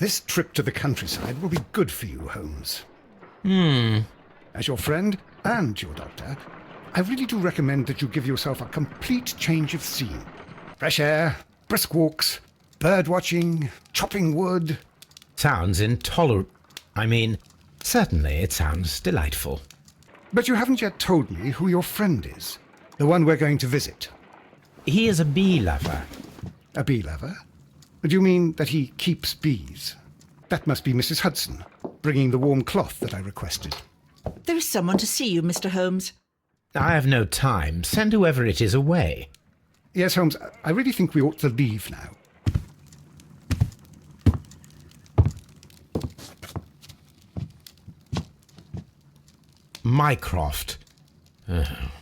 This trip to the countryside will be good for you, Holmes. Hmm. As your friend and your doctor, I really do recommend that you give yourself a complete change of scene. Fresh air, brisk walks, bird watching, chopping wood. Sounds intolerable. Certainly it sounds delightful. But you haven't yet told me who your friend is, the one we're going to visit. He is a bee lover. A bee lover? Do you mean that he keeps bees? That must be Mrs. Hudson, bringing the warm cloth that I requested. There is someone to see you, Mr. Holmes. I have no time. Send whoever it is away. Yes, Holmes, I really think we ought to leave now. Mycroft.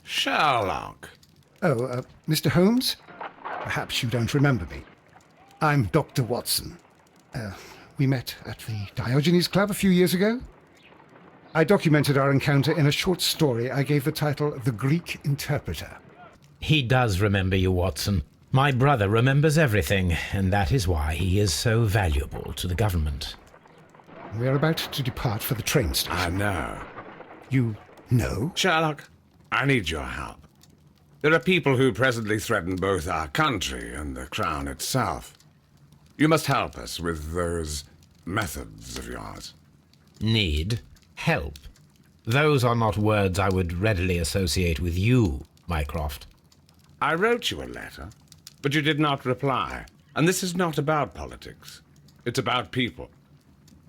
Sherlock. Oh, Mr. Holmes? Perhaps you don't remember me. I'm Dr. Watson. We met at the Diogenes Club a few years ago. I documented our encounter in a short story I gave the title The Greek Interpreter. He does remember you, Watson. My brother remembers everything, and that is why he is so valuable to the government. We are about to depart for the train station. I know. You know? Sherlock, I need your help. There are people who presently threaten both our country and the Crown itself. You must help us with those methods of yours. Need? Help? Those are not words I would readily associate with you, Mycroft. I wrote you a letter, but you did not reply. And this is not about politics. It's about people.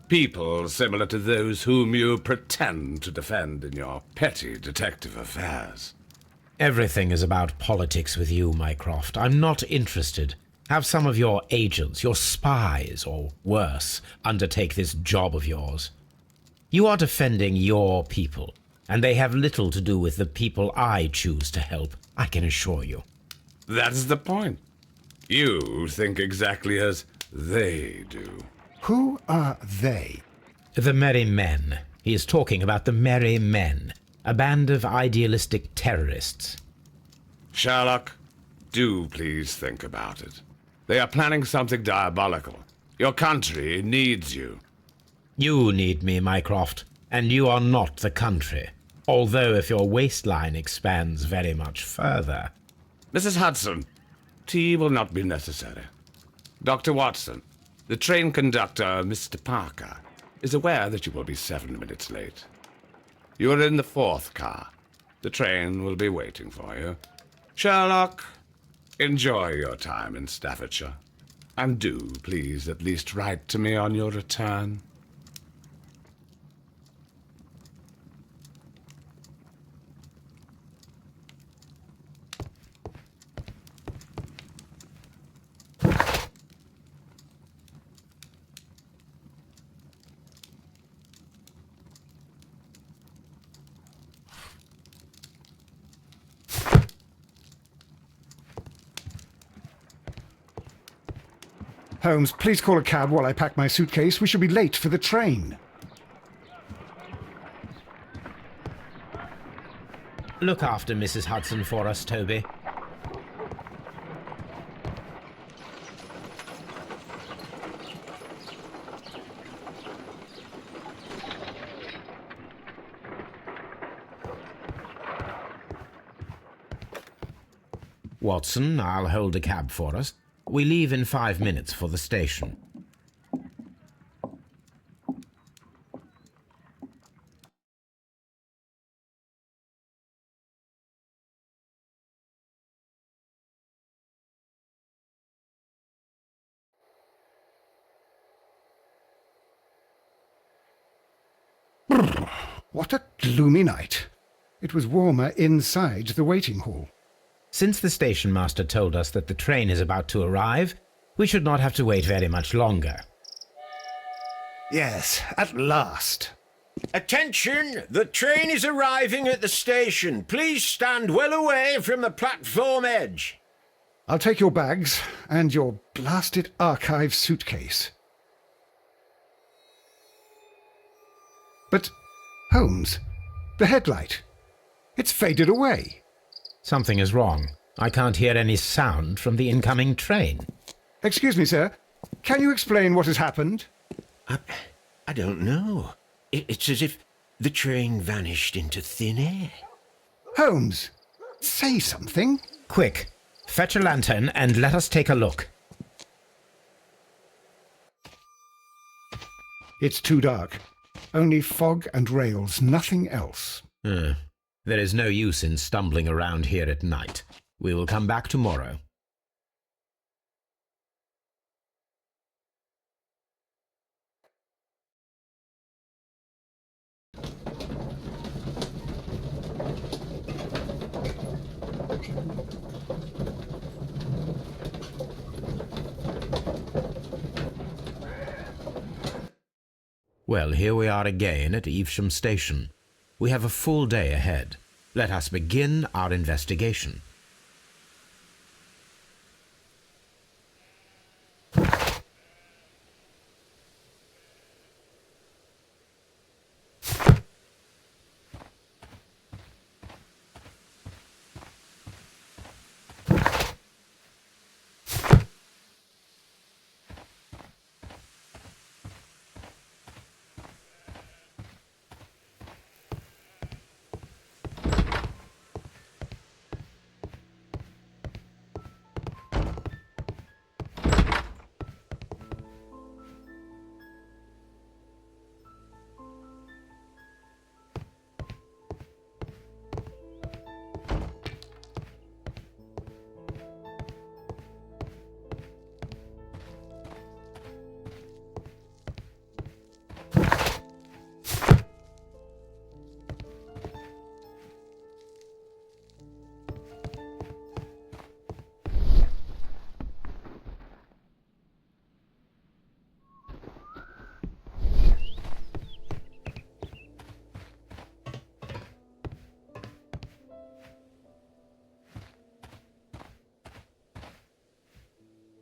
People similar to those whom you pretend to defend in your petty detective affairs. Everything is about politics with you, Mycroft. I'm not interested. Have some of your agents, your spies, or worse, undertake this job of yours. You are defending your people, and they have little to do with the people I choose to help, I can assure you. That's the point. You think exactly as they do. Who are they? The Merry Men. He is talking about the Merry Men, a band of idealistic terrorists. Sherlock, do please think about it. They are planning something diabolical. Your country needs you. You need me, Mycroft, and you are not the country, although if your waistline expands very much further. Mrs. Hudson, tea will not be necessary. Dr. Watson, the train conductor, Mr. Parker, is aware that you will be 7 minutes late. You are in the 4th car. The train will be waiting for you. Sherlock, enjoy your time in Staffordshire. And do, please, at least write to me on your return. Holmes, please call a cab while I pack my suitcase. We shall be late for the train. Look after Mrs. Hudson for us, Toby. Watson, I'll hold a cab for us. We leave in 5 minutes for the station. What a gloomy night. It was warmer inside the waiting hall. Since the station master told us that the train is about to arrive, we should not have to wait very much longer. Yes, at last. Attention! The train is arriving at the station. Please stand well away from the platform edge. I'll take your bags and your blasted archive suitcase. But, Holmes, the headlight. It's faded away. Something is wrong. I can't hear any sound from the incoming train. Excuse me, sir. Can you explain what has happened? I don't know. It's as if the train vanished into thin air. Holmes, say something. Quick, fetch a lantern and let us take a look. It's too dark. Only fog and rails, nothing else. There is no use in stumbling around here at night. We will come back tomorrow. Well, here we are again at Evesham Station. We have a full day ahead. Let us begin our investigation.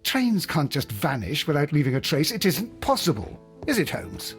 Trains can't just vanish without leaving a trace. It isn't possible, is it, Holmes?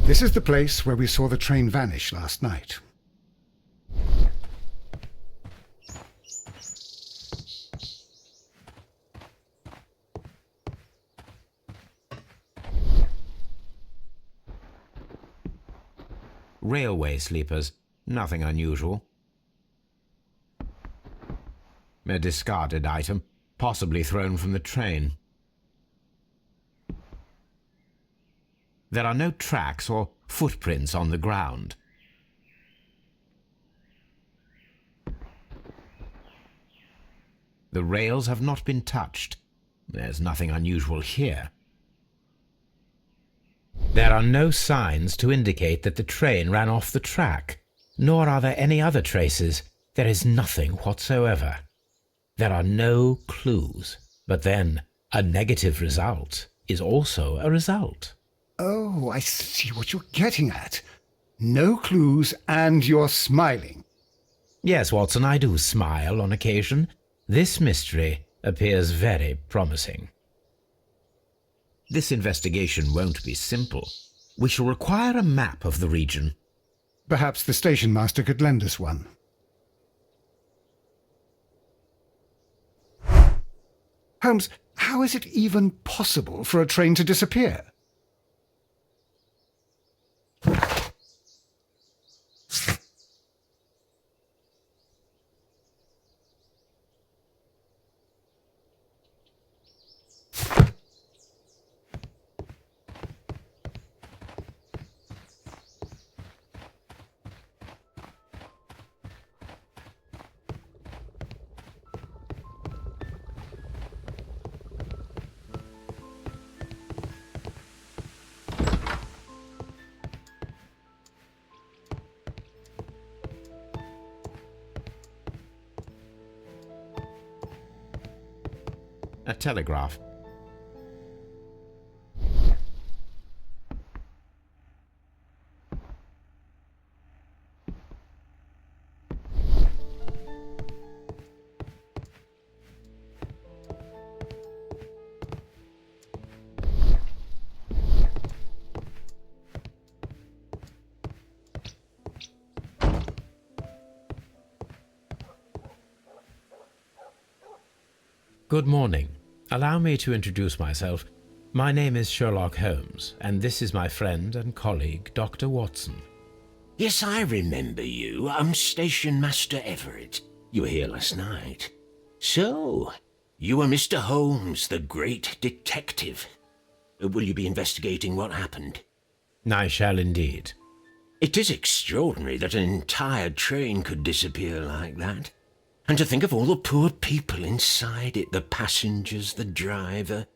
This is the place where we saw the train vanish last night. Railway sleepers, nothing unusual. A discarded item, possibly thrown from the train. There are no tracks or footprints on the ground. The rails have not been touched. There's nothing unusual here. There are no signs to indicate that the train ran off the track, nor are there any other traces. There is nothing whatsoever. There are no clues. But then, a negative result is also a result. Oh, I see what you're getting at. No clues, and you're smiling. Yes, Watson, I do smile on occasion. This mystery appears very promising. This investigation won't be simple. We shall require a map of the region. Perhaps the station master could lend us one. Holmes, how is it even possible for a train to disappear? A telegraph. Good morning. Allow me to introduce myself. My name is Sherlock Holmes, and this is my friend and colleague, Dr. Watson. Yes, I remember you. I'm Station Master Everett. You were here last night. So, you are Mr. Holmes, the great detective. Will you be investigating what happened? I shall indeed. It is extraordinary that an entire train could disappear like that. And to think of all the poor people inside it, the passengers, the driver.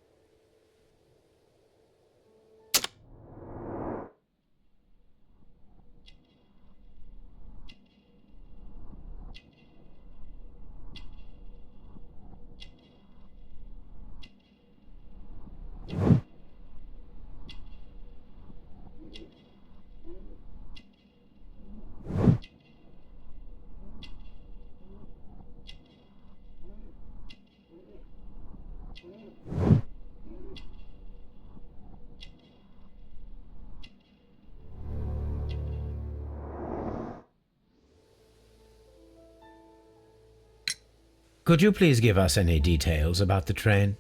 Could you please give us any details about the train?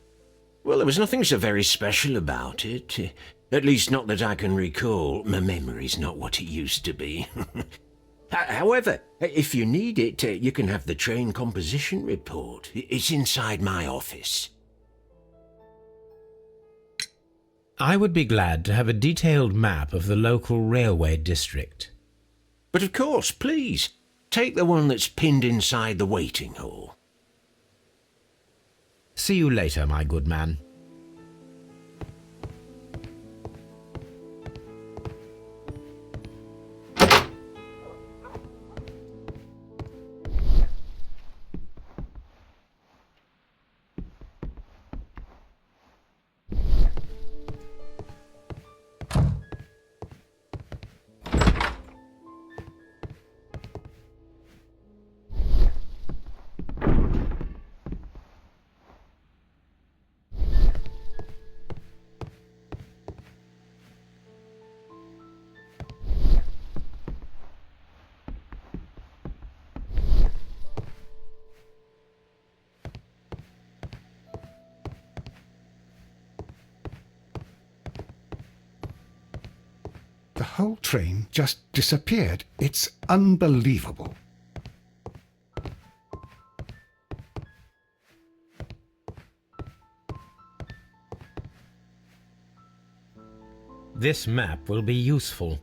Well, there was nothing so very special about it. At least not that I can recall. My memory's not what it used to be. However, if you need it, you can have the train composition report. It's inside my office. I would be glad to have a detailed map of the local railway district. But of course, please, take the one that's pinned inside the waiting hall. See you later, my good man. The whole train just disappeared. It's unbelievable. This map will be useful.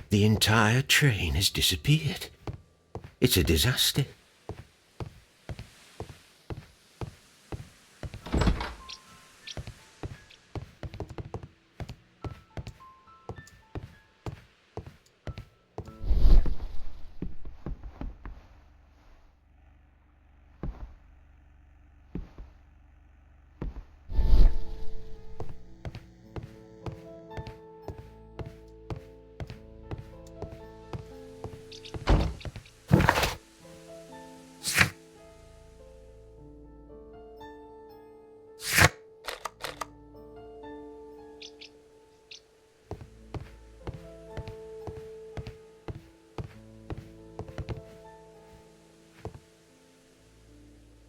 The entire train has disappeared. It's a disaster.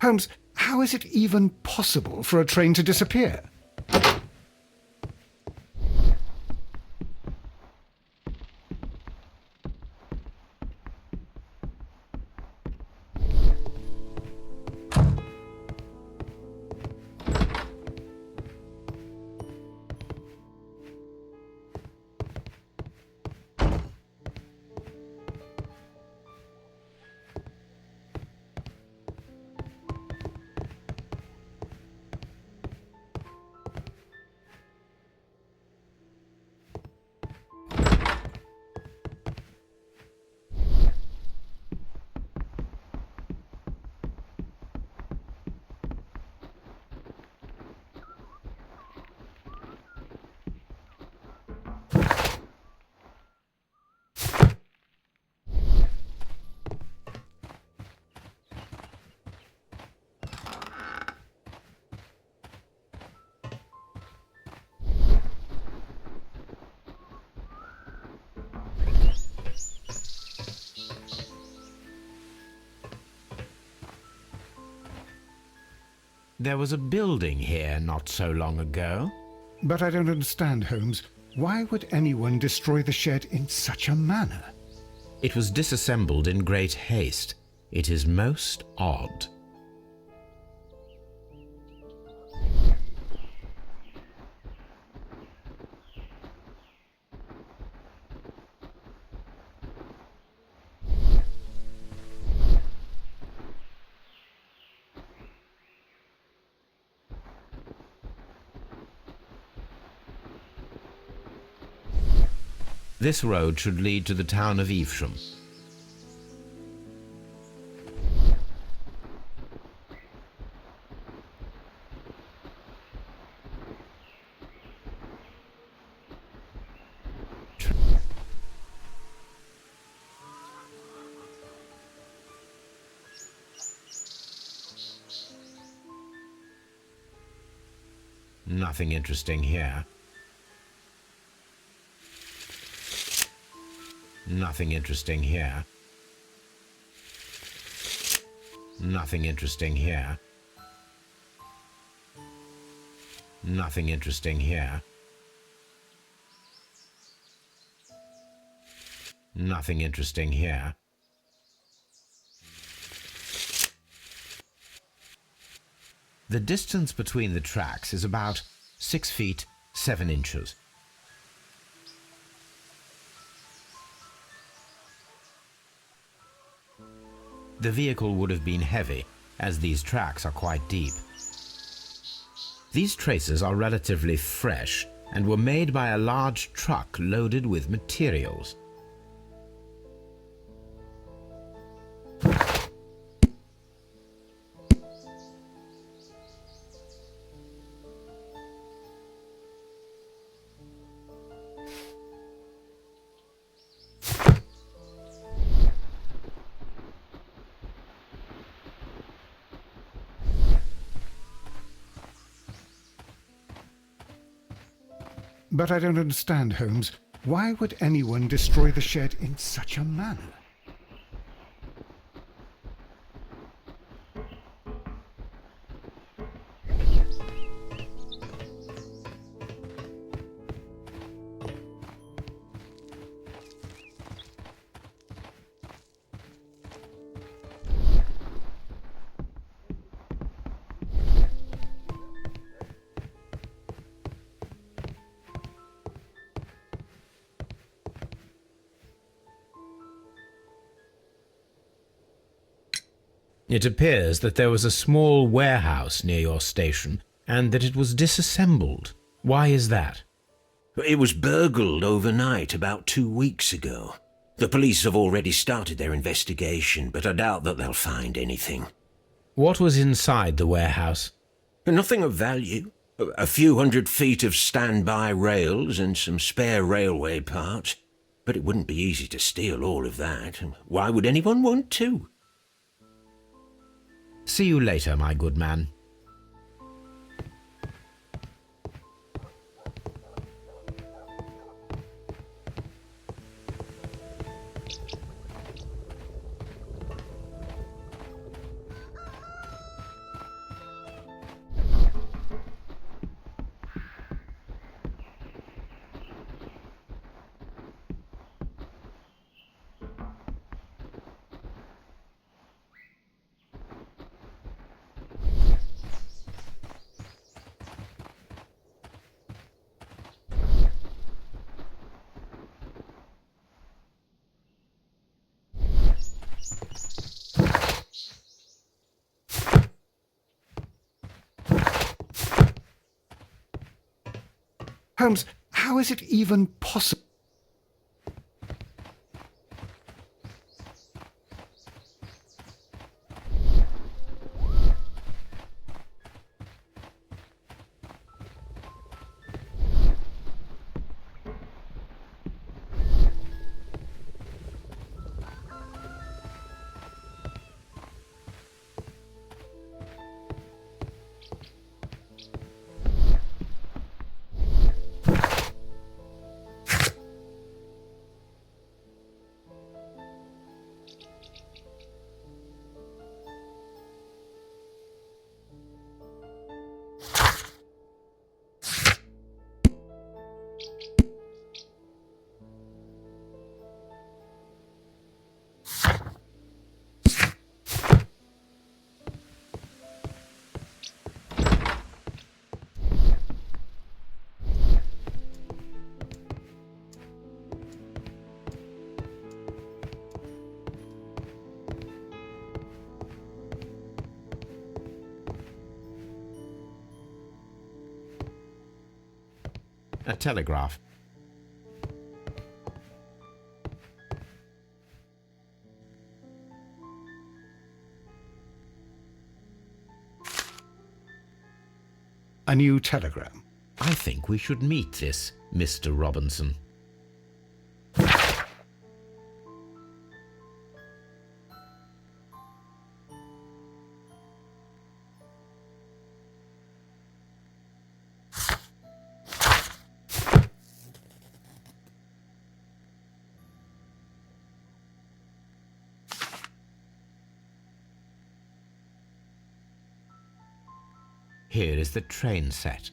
Holmes, how is it even possible for a train to disappear? There was a building here not so long ago. But I don't understand, Holmes. Why would anyone destroy the shed in such a manner? It was disassembled in great haste. It is most odd. This road should lead to the town of Evesham. Nothing interesting here. Nothing interesting here. Nothing interesting here. Nothing interesting here. Nothing interesting here. The distance between the tracks is about 6 feet 7 inches. The vehicle would have been heavy, as these tracks are quite deep. These traces are relatively fresh and were made by a large truck loaded with materials. But I don't understand, Holmes. Why would anyone destroy the shed in such a manner? It appears that there was a small warehouse near your station and that it was disassembled. Why is that? It was burgled overnight about 2 weeks ago. The police have already started their investigation, but I doubt that they'll find anything. What was inside the warehouse? Nothing of value. A few 100 feet of standby rails and some spare railway parts. But it wouldn't be easy to steal all of that. Why would anyone want to? See you later, my good man. Holmes, how is it even possible? A telegraph. A new telegram. I think we should meet this Mr. Robinson. Here is the train set.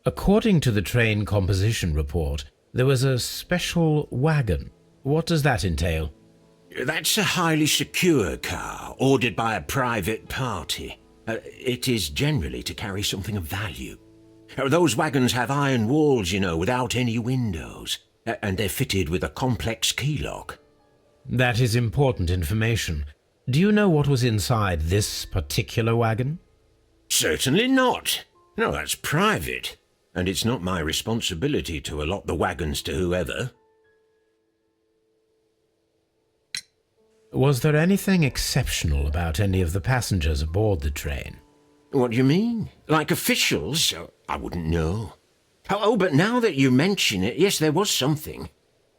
According to the train composition report, there was a special wagon. What does that entail? That's a highly secure car, ordered by a private party. It is generally to carry something of value. Those wagons have iron walls, you know, without any windows, and they're fitted with a complex key lock. That is important information. Do you know what was inside this particular wagon? Certainly not. No, that's private. And it's not my responsibility to allot the wagons to whoever. Was there anything exceptional about any of the passengers aboard the train? What do you mean? Like officials? I wouldn't know. Oh, but now that you mention it, yes, there was something.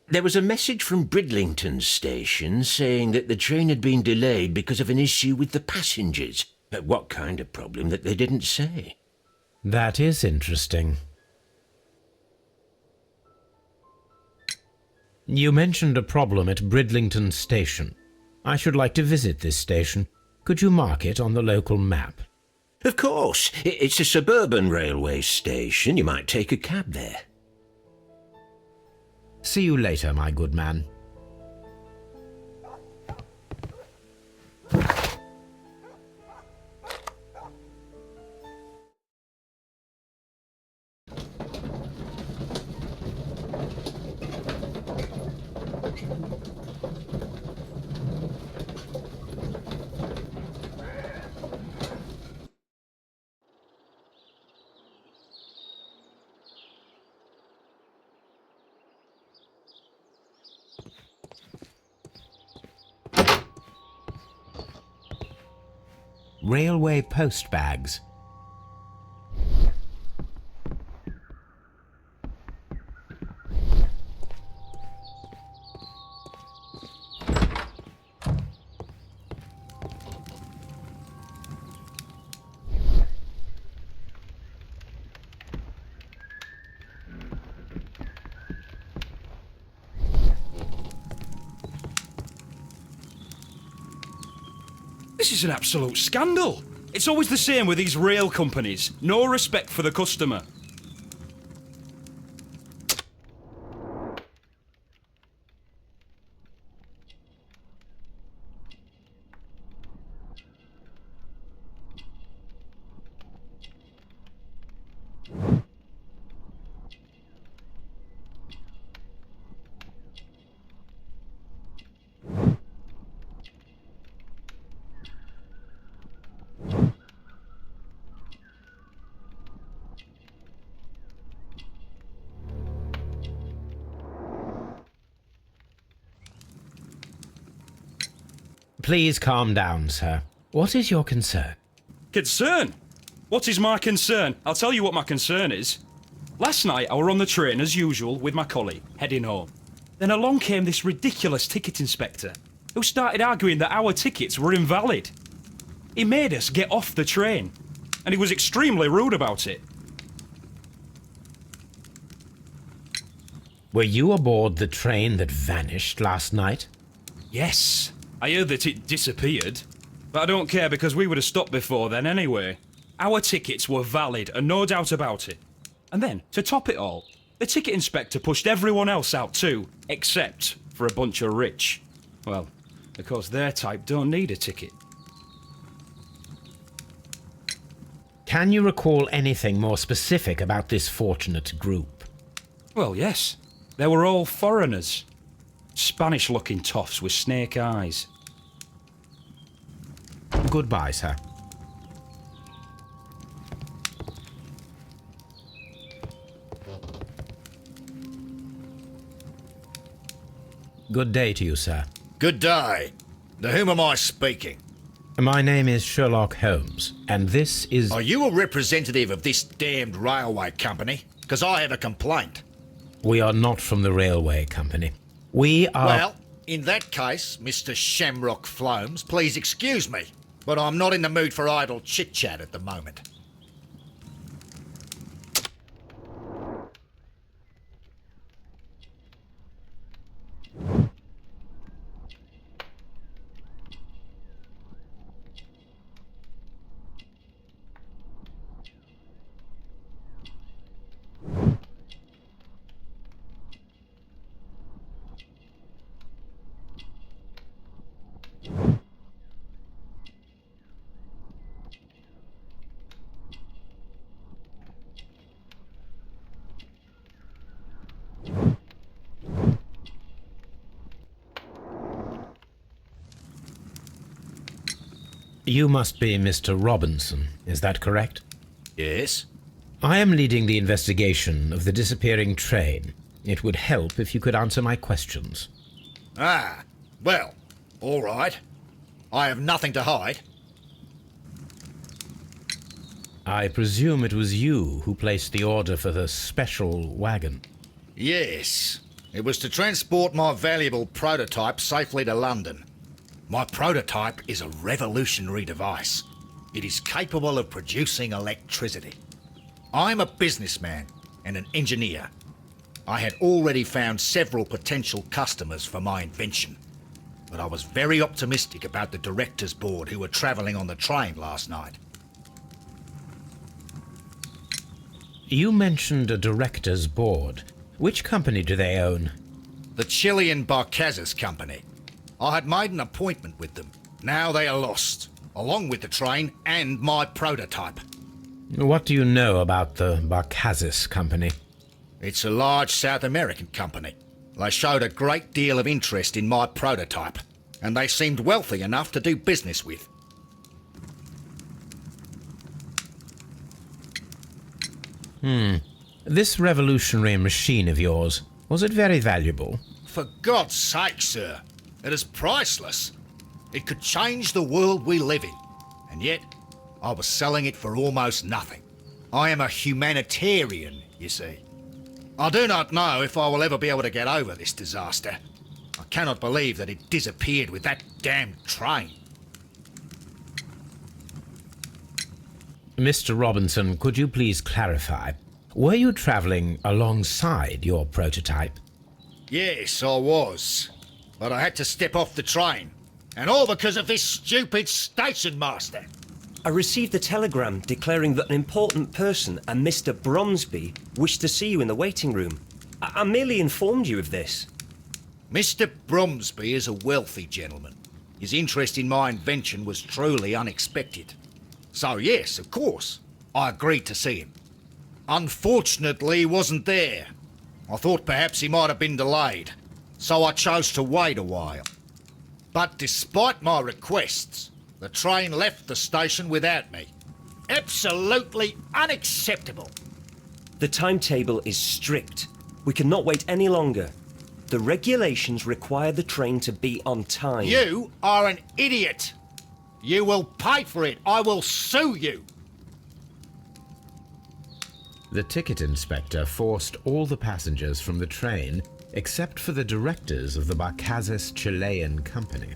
There was a message from Bridlington station saying that the train had been delayed because of an issue with the passengers. What kind of problem that they didn't say? That is interesting. You mentioned a problem at Bridlington Station. I should like to visit this station. Could you mark it on the local map? Of course. It's a suburban railway station. You might take a cab there. See you later, my good man. Railway post bags. This is an absolute scandal. It's always the same with these rail companies. No respect for the customer. Please calm down, sir. What is your concern? Concern? What is my concern? I'll tell you what my concern is. Last night I were on the train as usual with my colleague, heading home. Then along came this ridiculous ticket inspector, who started arguing that our tickets were invalid. He made us get off the train, and he was extremely rude about it. Were you aboard the train that vanished last night? Yes, I heard that it disappeared. But I don't care because we would have stopped before then anyway. Our tickets were valid and no doubt about it. And then, to top it all, the ticket inspector pushed everyone else out too, except for a bunch of rich. Well, because their type don't need a ticket. Can you recall anything more specific about this fortunate group? Well, yes. They were all foreigners. Spanish-looking toffs with snake eyes. Goodbye, sir. Good day to you, sir. Good day. To whom am I speaking? My name is Sherlock Holmes, and this is... Are you a representative of this damned railway company? Because I have a complaint. We are not from the railway company. We are... Well, in that case, Mr. Shamrock Flomes, please excuse me, but I'm not in the mood for idle chit-chat at the moment. You must be Mr. Robinson, is that correct? Yes? I am leading the investigation of the disappearing train. It would help if you could answer my questions. Ah, well, all right. I have nothing to hide. I presume it was you who placed the order for the special wagon. Yes. It was to transport my valuable prototype safely to London. My prototype is a revolutionary device. It is capable of producing electricity. I'm a businessman and an engineer. I had already found several potential customers for my invention, but I was very optimistic about the directors' board who were travelling on the train last night. You mentioned a director's board. Which company do they own? The Chilean Barcazes Company. I had made an appointment with them. Now they are lost, along with the train and my prototype. What do you know about the Barcazes Company? It's a large South American company. They showed a great deal of interest in my prototype, and they seemed wealthy enough to do business with. This revolutionary machine of yours, was it very valuable? For God's sake, sir, it is priceless. It could change the world we live in, and yet I was selling it for almost nothing. I am a humanitarian, you see. I do not know if I will ever be able to get over this disaster. I cannot believe that it disappeared with that damned train. Mr. Robinson, could you please clarify? Were you travelling alongside your prototype? Yes, I was. But I had to step off the train. And all because of this stupid station master. I received a telegram declaring that an important person, a Mr. Bromsby, wished to see you in the waiting room. I merely informed you of this. Mr. Bromsby is a wealthy gentleman. His interest in my invention was truly unexpected. So yes, of course, I agreed to see him. Unfortunately, he wasn't there. I thought perhaps he might have been delayed, so I chose to wait a while. But despite my requests, the train left the station without me. Absolutely unacceptable. The timetable is strict. We cannot wait any longer. The regulations require the train to be on time. You are an idiot. You will pay for it. I will sue you. The ticket inspector forced all the passengers from the train except for the directors of the Barcazes Chilean Company.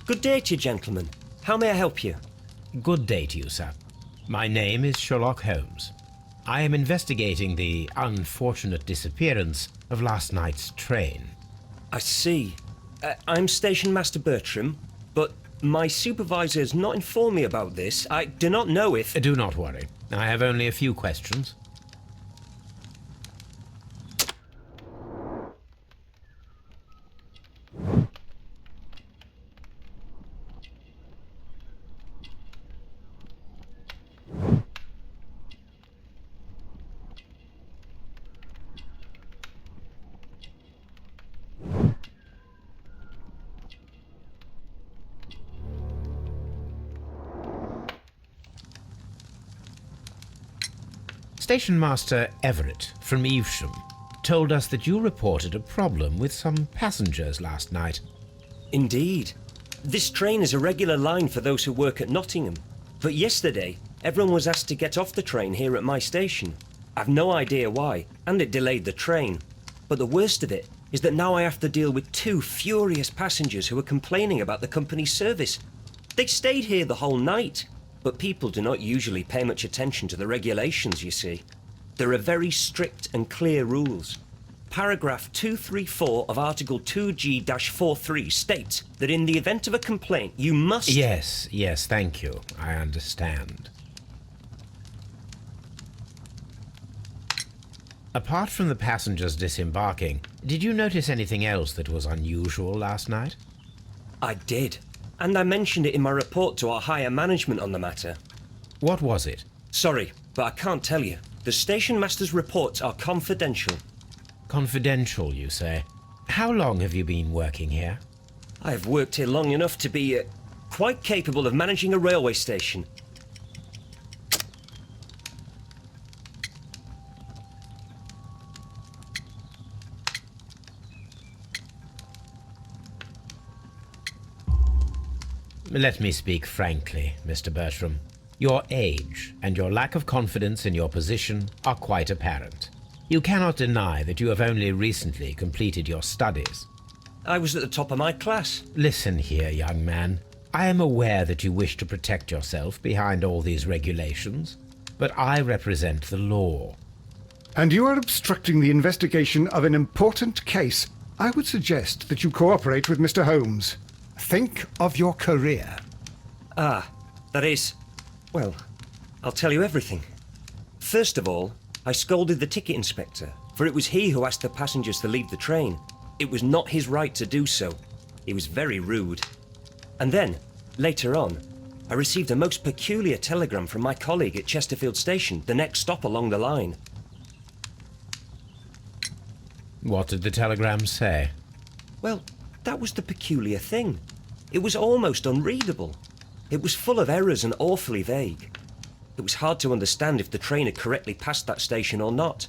Good day to you, gentlemen. How may I help you? Good day to you, sir. My name is Sherlock Holmes. I am investigating the unfortunate disappearance of last night's train. I see. I'm Station Master Bertram, but my supervisor has not informed me about this. I do not know if... Do not worry. I have only a few questions. Station Master Everett from Evesham told us that you reported a problem with some passengers last night. Indeed. This train is a regular line for those who work at Nottingham. But yesterday, everyone was asked to get off the train here at my station. I've no idea why, and it delayed the train. But the worst of it is that now I have to deal with two furious passengers who are complaining about the company's service. They stayed here the whole night. But people do not usually pay much attention to the regulations, you see. There are very strict and clear rules. Paragraph 234 of Article 2G-43 states that in the event of a complaint, you must... Yes, thank you. I understand. Apart from the passengers disembarking, did you notice anything else that was unusual last night? I did. And I mentioned it in my report to our higher management on the matter. What was it? Sorry, but I can't tell you. The station master's reports are confidential. Confidential, you say? How long have you been working here? I have worked here long enough to be quite capable of managing a railway station. Let me speak frankly, Mr. Bertram. Your age and your lack of confidence in your position are quite apparent. You cannot deny that you have only recently completed your studies. I was at the top of my class. Listen here, young man. I am aware that you wish to protect yourself behind all these regulations, but I represent the law. And you are obstructing the investigation of an important case. I would suggest that you cooperate with Mr. Holmes. Think of your career. Ah, that is... Well, I'll tell you everything. First of all, I scolded the ticket inspector, for it was he who asked the passengers to leave the train. It was not his right to do so. He was very rude. And then, later on, I received a most peculiar telegram from my colleague at Chesterfield Station, the next stop along the line. What did the telegram say? Well, that was the peculiar thing. It was almost unreadable. It was full of errors and awfully vague. It was hard to understand if the train had correctly passed that station or not.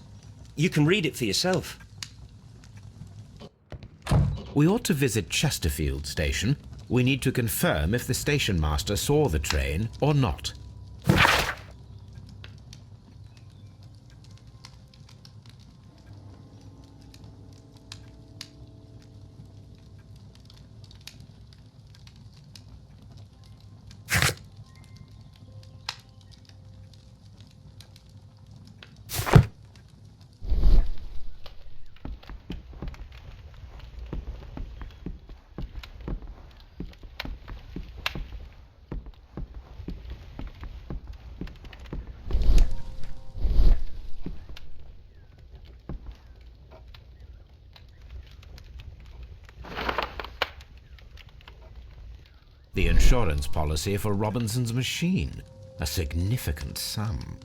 You can read it for yourself. We ought to visit Chesterfield Station. We need to confirm if the station master saw the train or not. The insurance policy for Robinson's machine. A significant sum.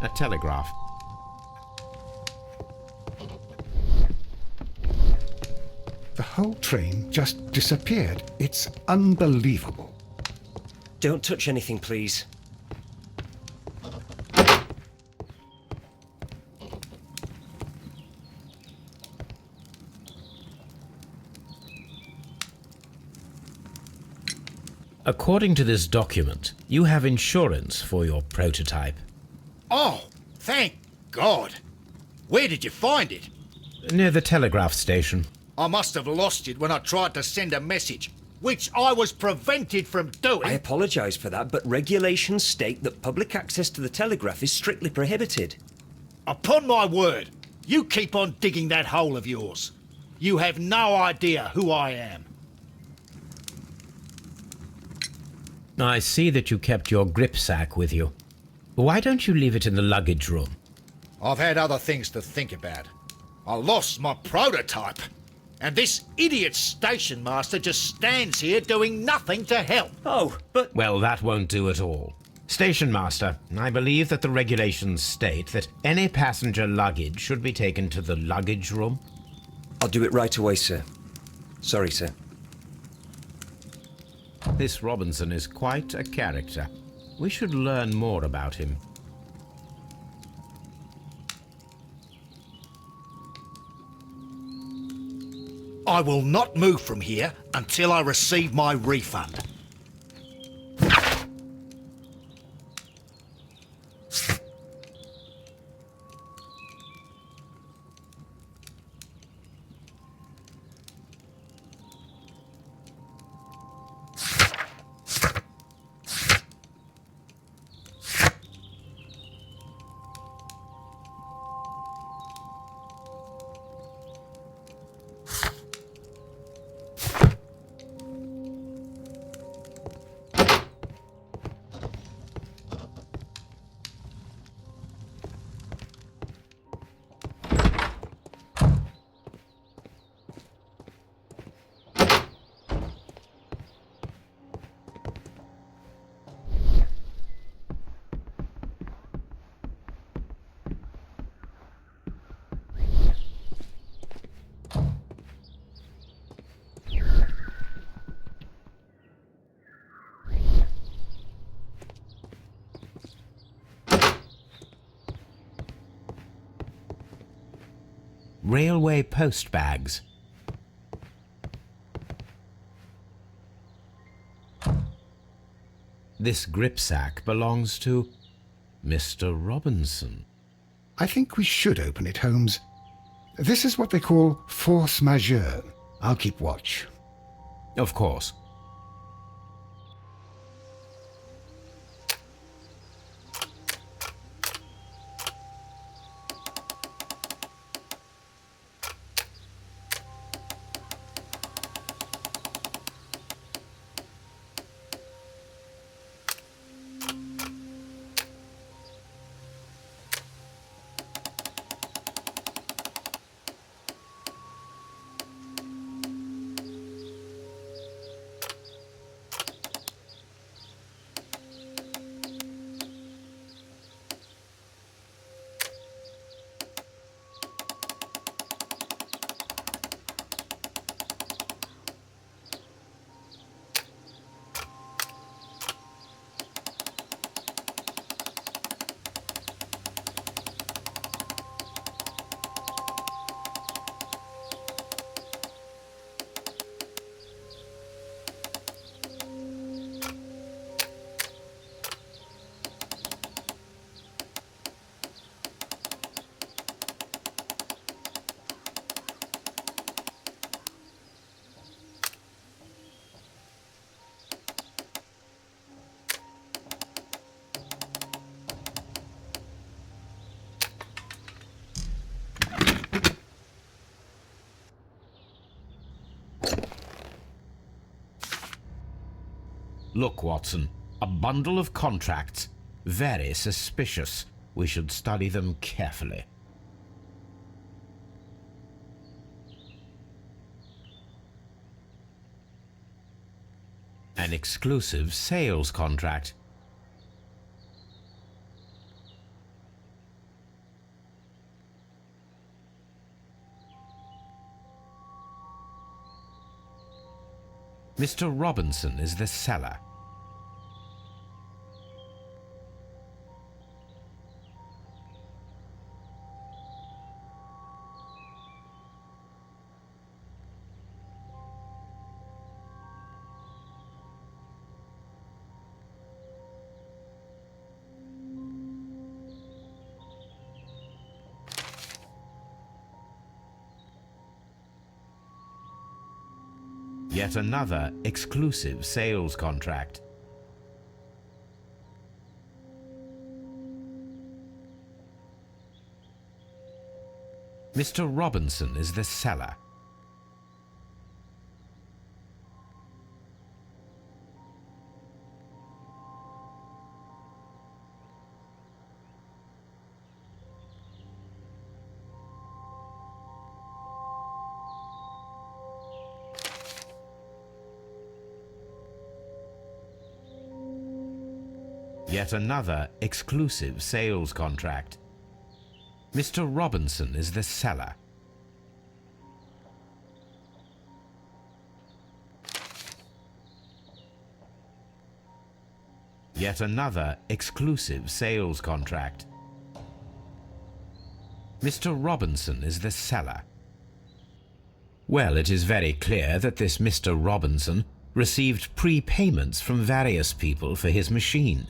A telegraph. The whole train just disappeared. It's unbelievable. Don't touch anything, please. According to this document, you have insurance for your prototype. Oh, thank God. Where did you find it? Near the telegraph station. I must have lost it when I tried to send a message, which I was prevented from doing. I apologise for that, but regulations state that public access to the telegraph is strictly prohibited. Upon my word, you keep on digging that hole of yours. You have no idea who I am. I see that you kept your gripsack with you. Why don't you leave it in the luggage room? I've had other things to think about. I lost my prototype. And this idiot station master just stands here doing nothing to help. Oh, but... Well, that won't do at all. Station master, I believe that the regulations state that any passenger luggage should be taken to the luggage room. I'll do it right away, sir. Sorry, sir. This Robinson is quite a character. We should learn more about him. I will not move from here until I receive my refund. railway post bags. This gripsack belongs to Mr. Robinson. I think we should open it, Holmes. This is what they call force majeure. I'll keep watch. Of course. Look, Watson, a bundle of contracts. Very suspicious. We should study them carefully. An exclusive sales contract. Mr. Robinson is the seller. Yet another exclusive sales contract. Mr. Robinson is the seller. Yet another exclusive sales contract. Mr. Robinson is the seller. Yet another exclusive sales contract. Mr. Robinson is the seller. Well, it is very clear that this Mr. Robinson received prepayments from various people for his machine.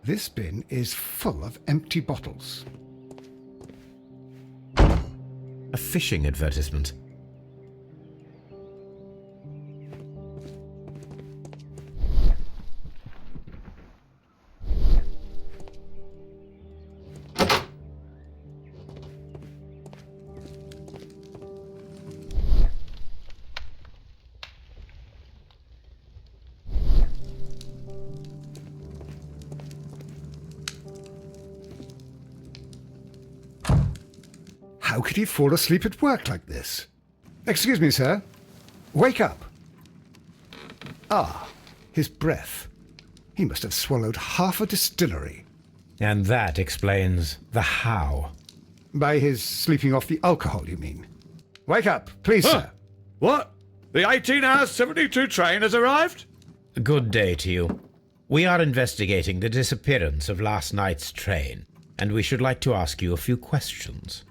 This bin is full of empty bottles. A fishing advertisement. How could he fall asleep at work like this? Excuse me, sir. Wake up. Ah, his breath. He must have swallowed half a distillery. And that explains the how. By his sleeping off the alcohol, you mean? Wake up, please, sir. What? The 18 hours 72 train has arrived? Good day to you. We are investigating the disappearance of last night's train, and we should like to ask you a few questions.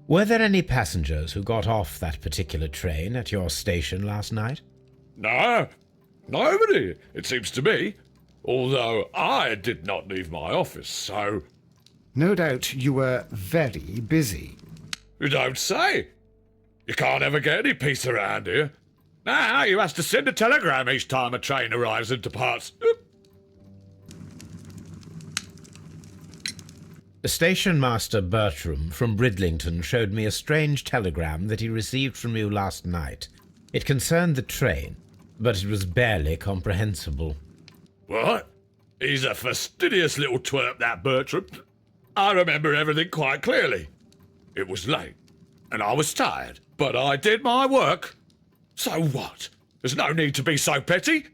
Were there any passengers who got off that particular train at your station last night? No, nobody, it seems to me. Although I did not leave my office, so... No doubt you were very busy. You don't say. You can't ever get any peace around here. Now you have to send a telegram each time a train arrives and departs. Station Master Bertram from Bridlington showed me a strange telegram that he received from you last night. It concerned the train, but it was barely comprehensible. What? He's a fastidious little twerp, that Bertram. I remember everything quite clearly. It was late, and I was tired, but I did my work. So what? There's no need to be so petty.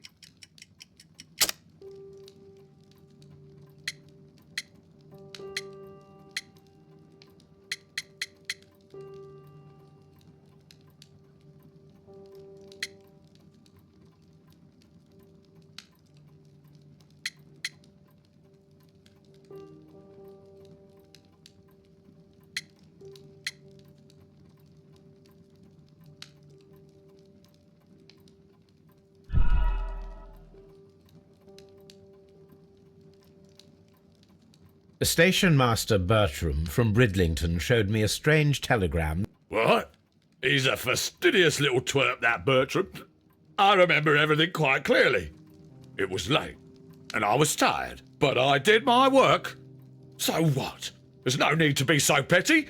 Station Master Bertram from Bridlington showed me a strange telegram. What? He's a fastidious little twerp, that Bertram. I remember everything quite clearly. It was late, and I was tired, but I did my work. So what? There's no need to be so petty.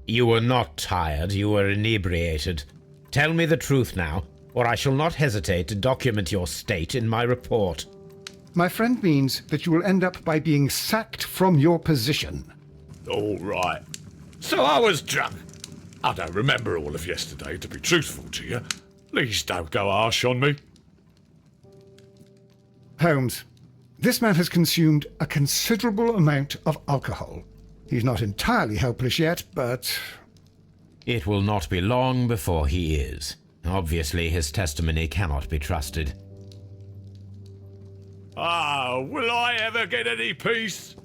You were not tired, you were inebriated. Tell me the truth now, or I shall not hesitate to document your state in my report. My friend means that you will end up by being sacked from your position. All right. So I was drunk. I don't remember all of yesterday, to be truthful to you. Please don't go harsh on me. Holmes, this man has consumed a considerable amount of alcohol. He's not entirely helpless yet, but... It will not be long before he is. Obviously, his testimony cannot be trusted. Ah, will I ever get any peace?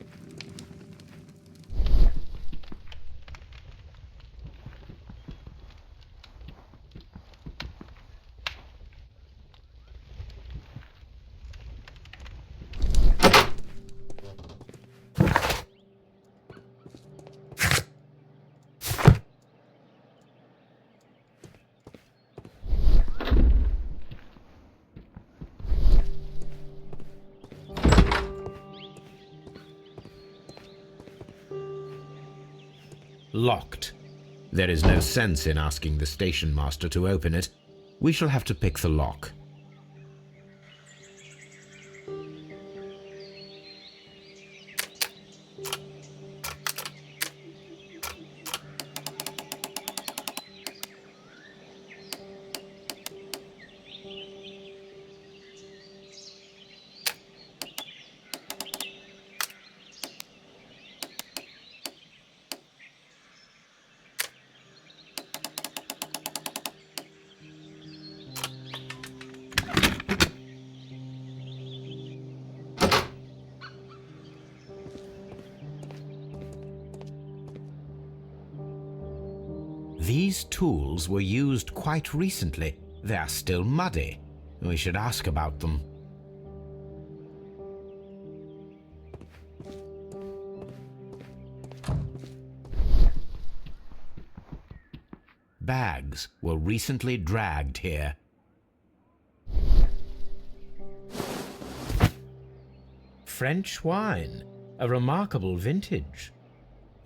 Locked. There is no sense in asking the station master to open it. We shall have to pick the lock. These tools were used quite recently. They are still muddy. We should ask about them. Bags were recently dragged here. French wine, a remarkable vintage.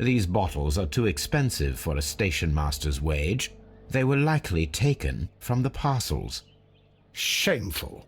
These bottles are too expensive for a station master's wage. They were likely taken from the parcels. Shameful.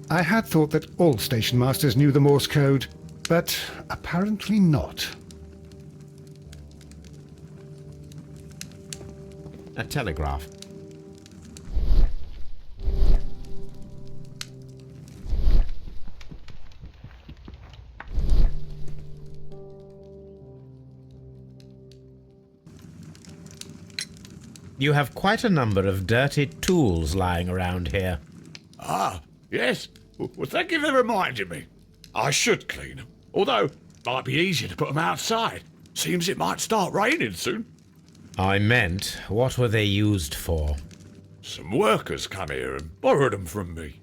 I had thought that all station masters knew the Morse code, but apparently not. A telegraph. You have quite a number of dirty tools lying around here. Ah, yes. Well, thank you for reminding me. I should clean them. Although, it might be easier to put them outside. Seems it might start raining soon. I meant, what were they used for? Some workers come here and borrowed them from me.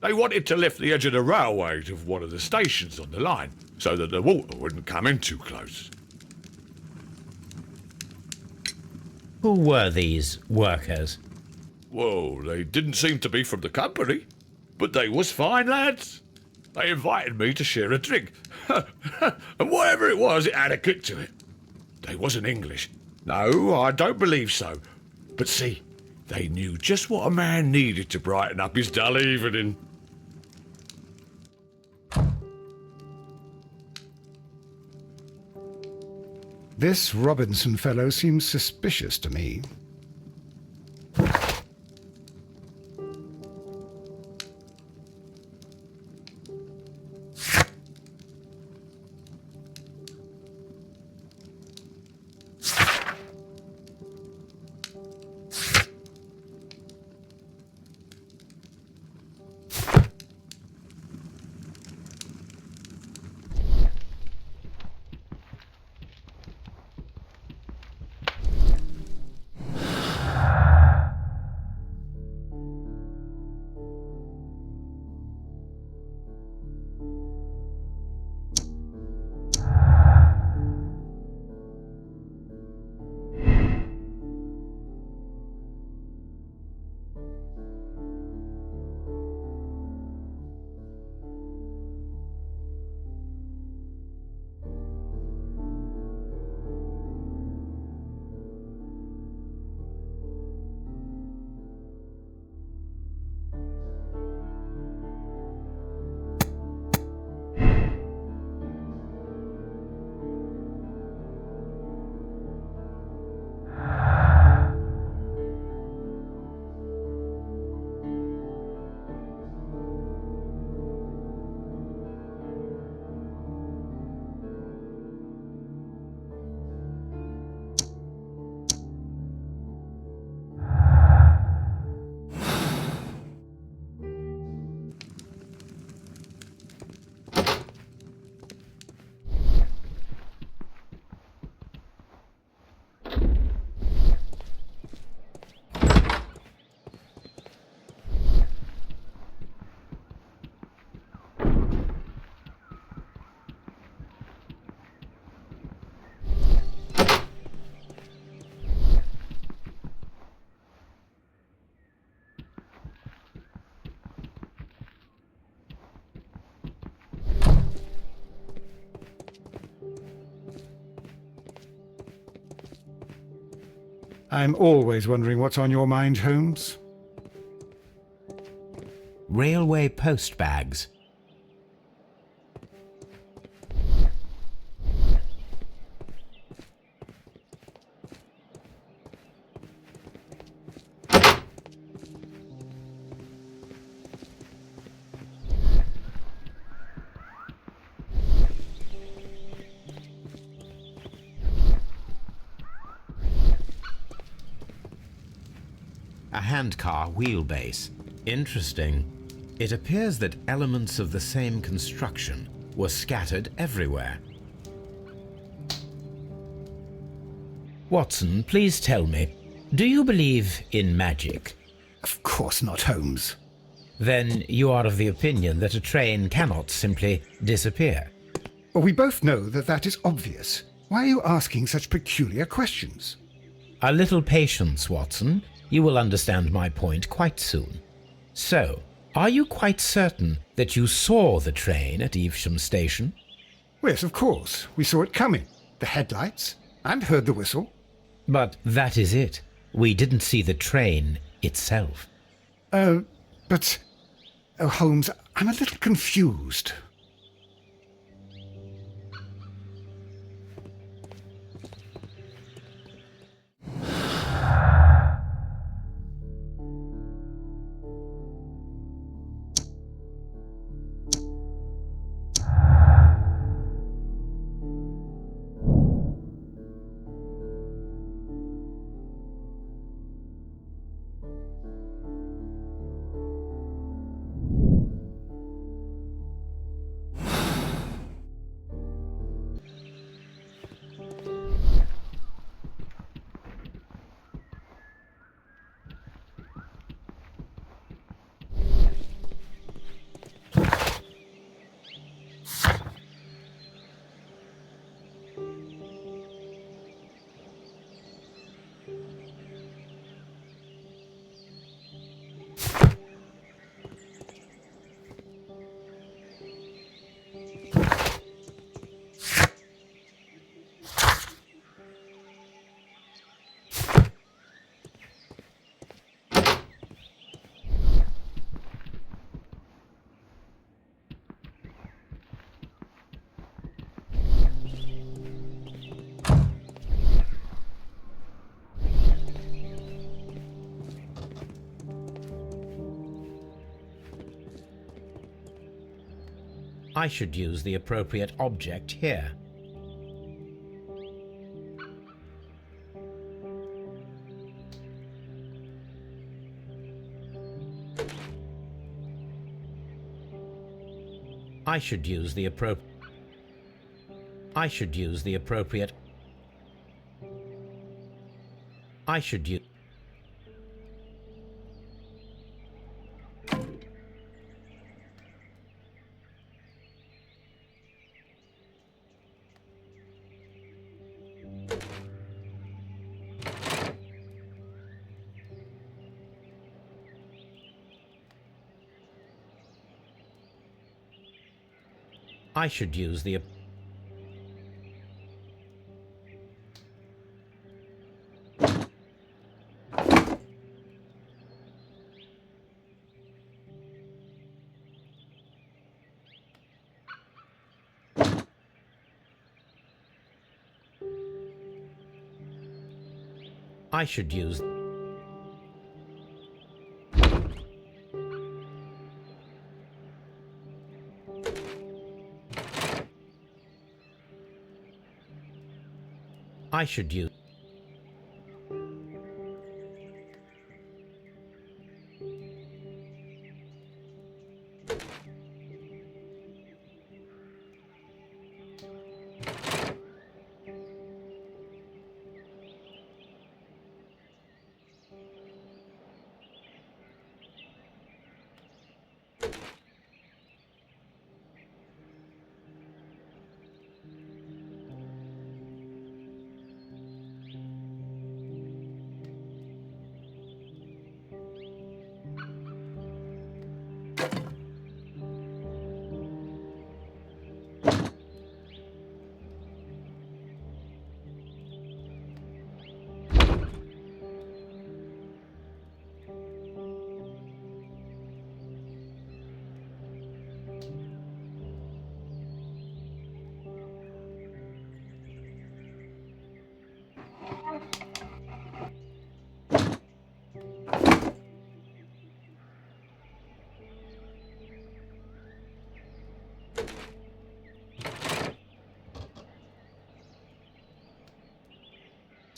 They wanted to lift the edge of the railway to one of the stations on the line, so that the water wouldn't come in too close. Who were these workers? Well, they didn't seem to be from the company, but they was fine lads. They invited me to share a drink, and whatever it was, it had a kick to it. They wasn't English. No, I don't believe so. But see, they knew just what a man needed to brighten up his dull evening. This Robinson fellow seems suspicious to me. I'm always wondering what's on your mind, Holmes. railway post bags. A handcar wheelbase. Interesting. It appears that elements of the same construction were scattered everywhere. Watson, please tell me, do you believe in magic? Of course not, Holmes. Then you are of the opinion that a train cannot simply disappear. Well, we both know that that is obvious. Why are you asking such peculiar questions? A little patience, Watson. You will understand my point quite soon. So, are you quite certain that you saw the train at Evesham Station? Yes, of course. We saw it coming. The headlights, and heard the whistle. But that is it. We didn't see the train itself. But... Oh, Holmes, I'm a little confused. I should use the appropriate object here. I should use the appropriate I should use the I should use I should use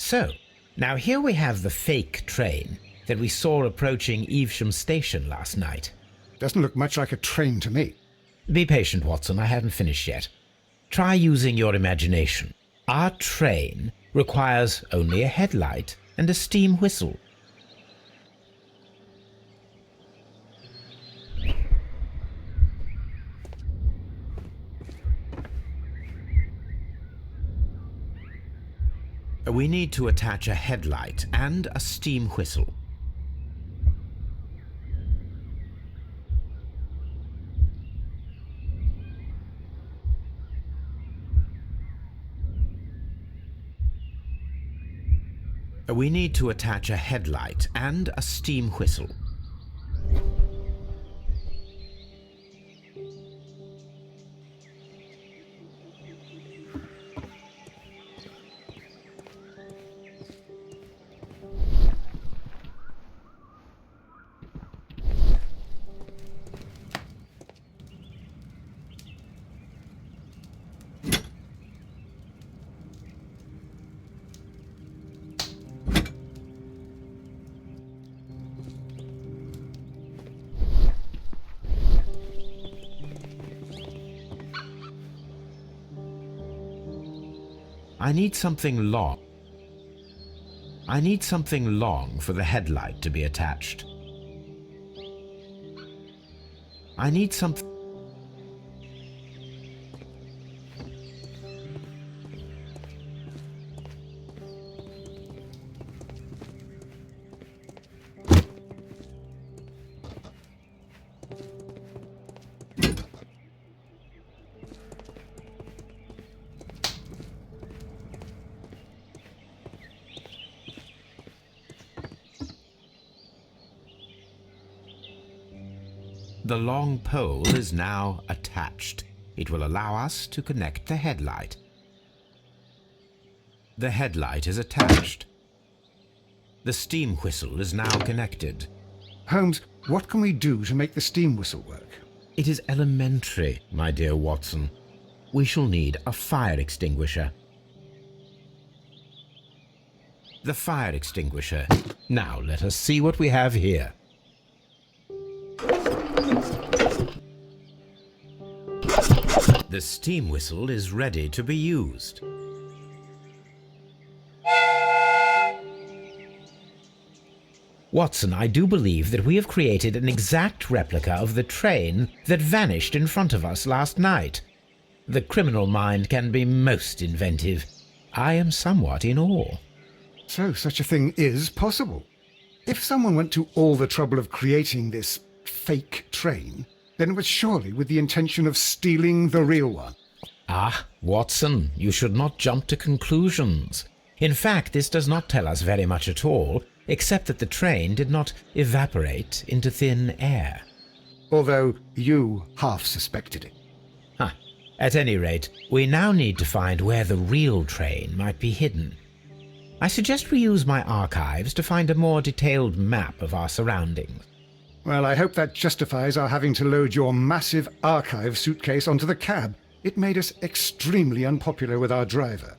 So, now here we have the fake train that we saw approaching Evesham Station last night. Doesn't look much like a train to me. Be patient, Watson, I haven't finished yet. Try using your imagination. Our train requires only a headlight and a steam whistle. We need to attach a headlight and a steam whistle. We need to attach a headlight and a steam whistle. I need something long. I need something long for the headlight to be attached. I need something... The long pole is now attached. It will allow us to connect the headlight. The headlight is attached. The steam whistle is now connected. Holmes, what can we do to make the steam whistle work? It is elementary, my dear Watson. We shall need a fire extinguisher. The fire extinguisher. Now let us see what we have here. The steam whistle is ready to be used. Watson, I do believe that we have created an exact replica of the train that vanished in front of us last night. The criminal mind can be most inventive. I am somewhat in awe. So such a thing is possible. If someone went to all the trouble of creating this fake train, then it was surely with the intention of stealing the real one. Ah, Watson, you should not jump to conclusions. In fact, this does not tell us very much at all, except that the train did not evaporate into thin air. Although you half suspected it. At any rate, we now need to find where the real train might be hidden. I suggest we use my archives to find a more detailed map of our surroundings. Well, I hope that justifies our having to load your massive archive suitcase onto the cab. It made us extremely unpopular with our driver.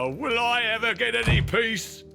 Oh, will I ever get any peace?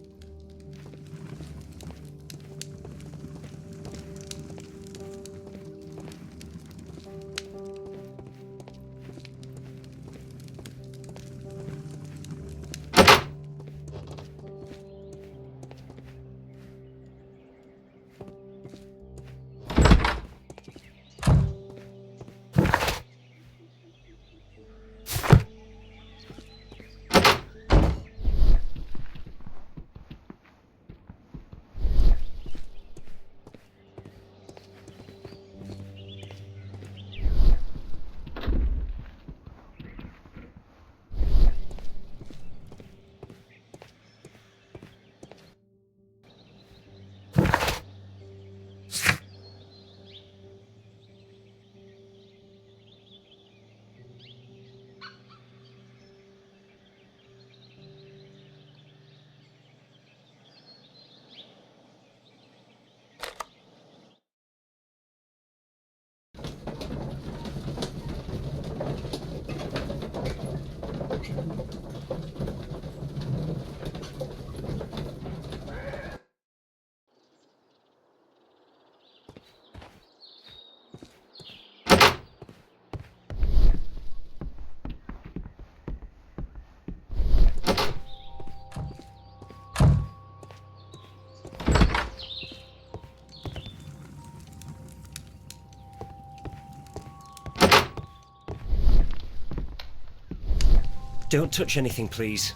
Don't touch anything, please.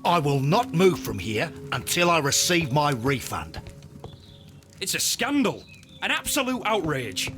I will not move from here until I receive my refund. It's a scandal. An absolute outrage.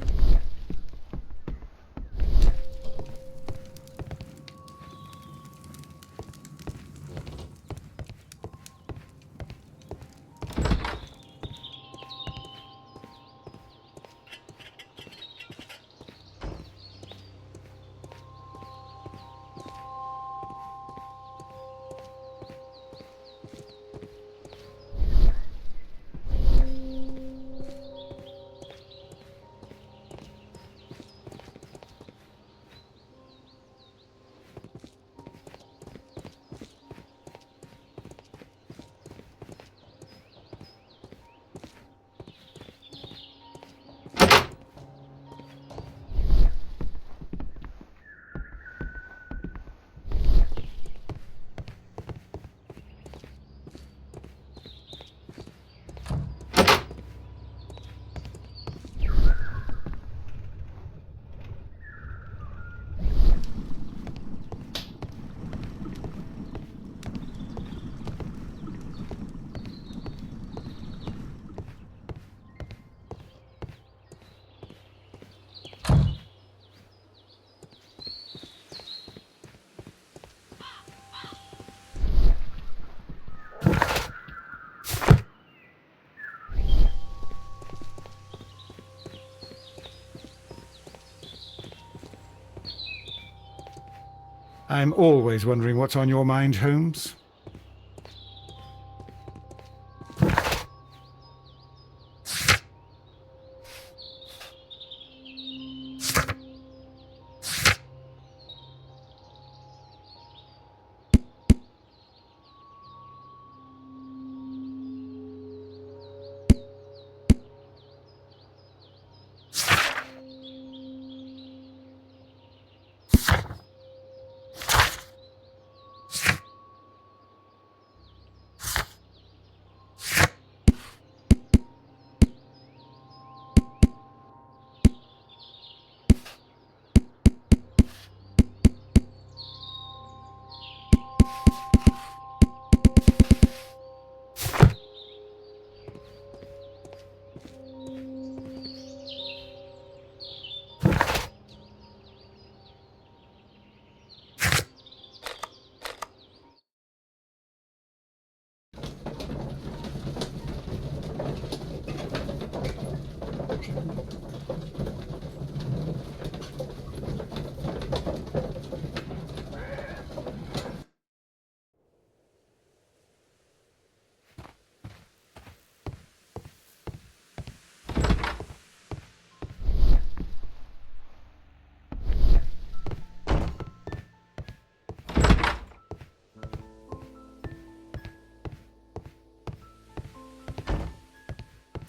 I'm always wondering what's on your mind, Holmes.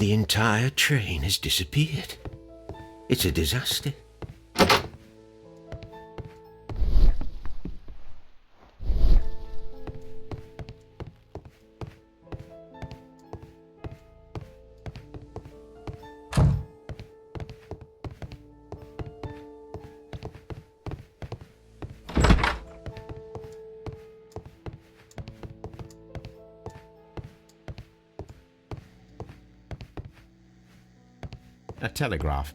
the entire train has disappeared. It's a disaster. A telegraph.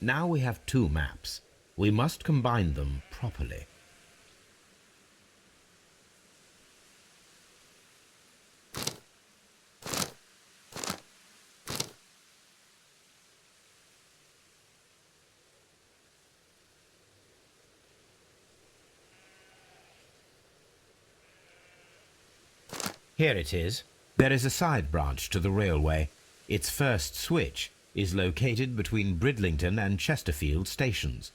Now we have two maps. We must combine them properly. Here it is. There is a side branch to the railway. Its first switch is located between Bridlington and Chesterfield stations.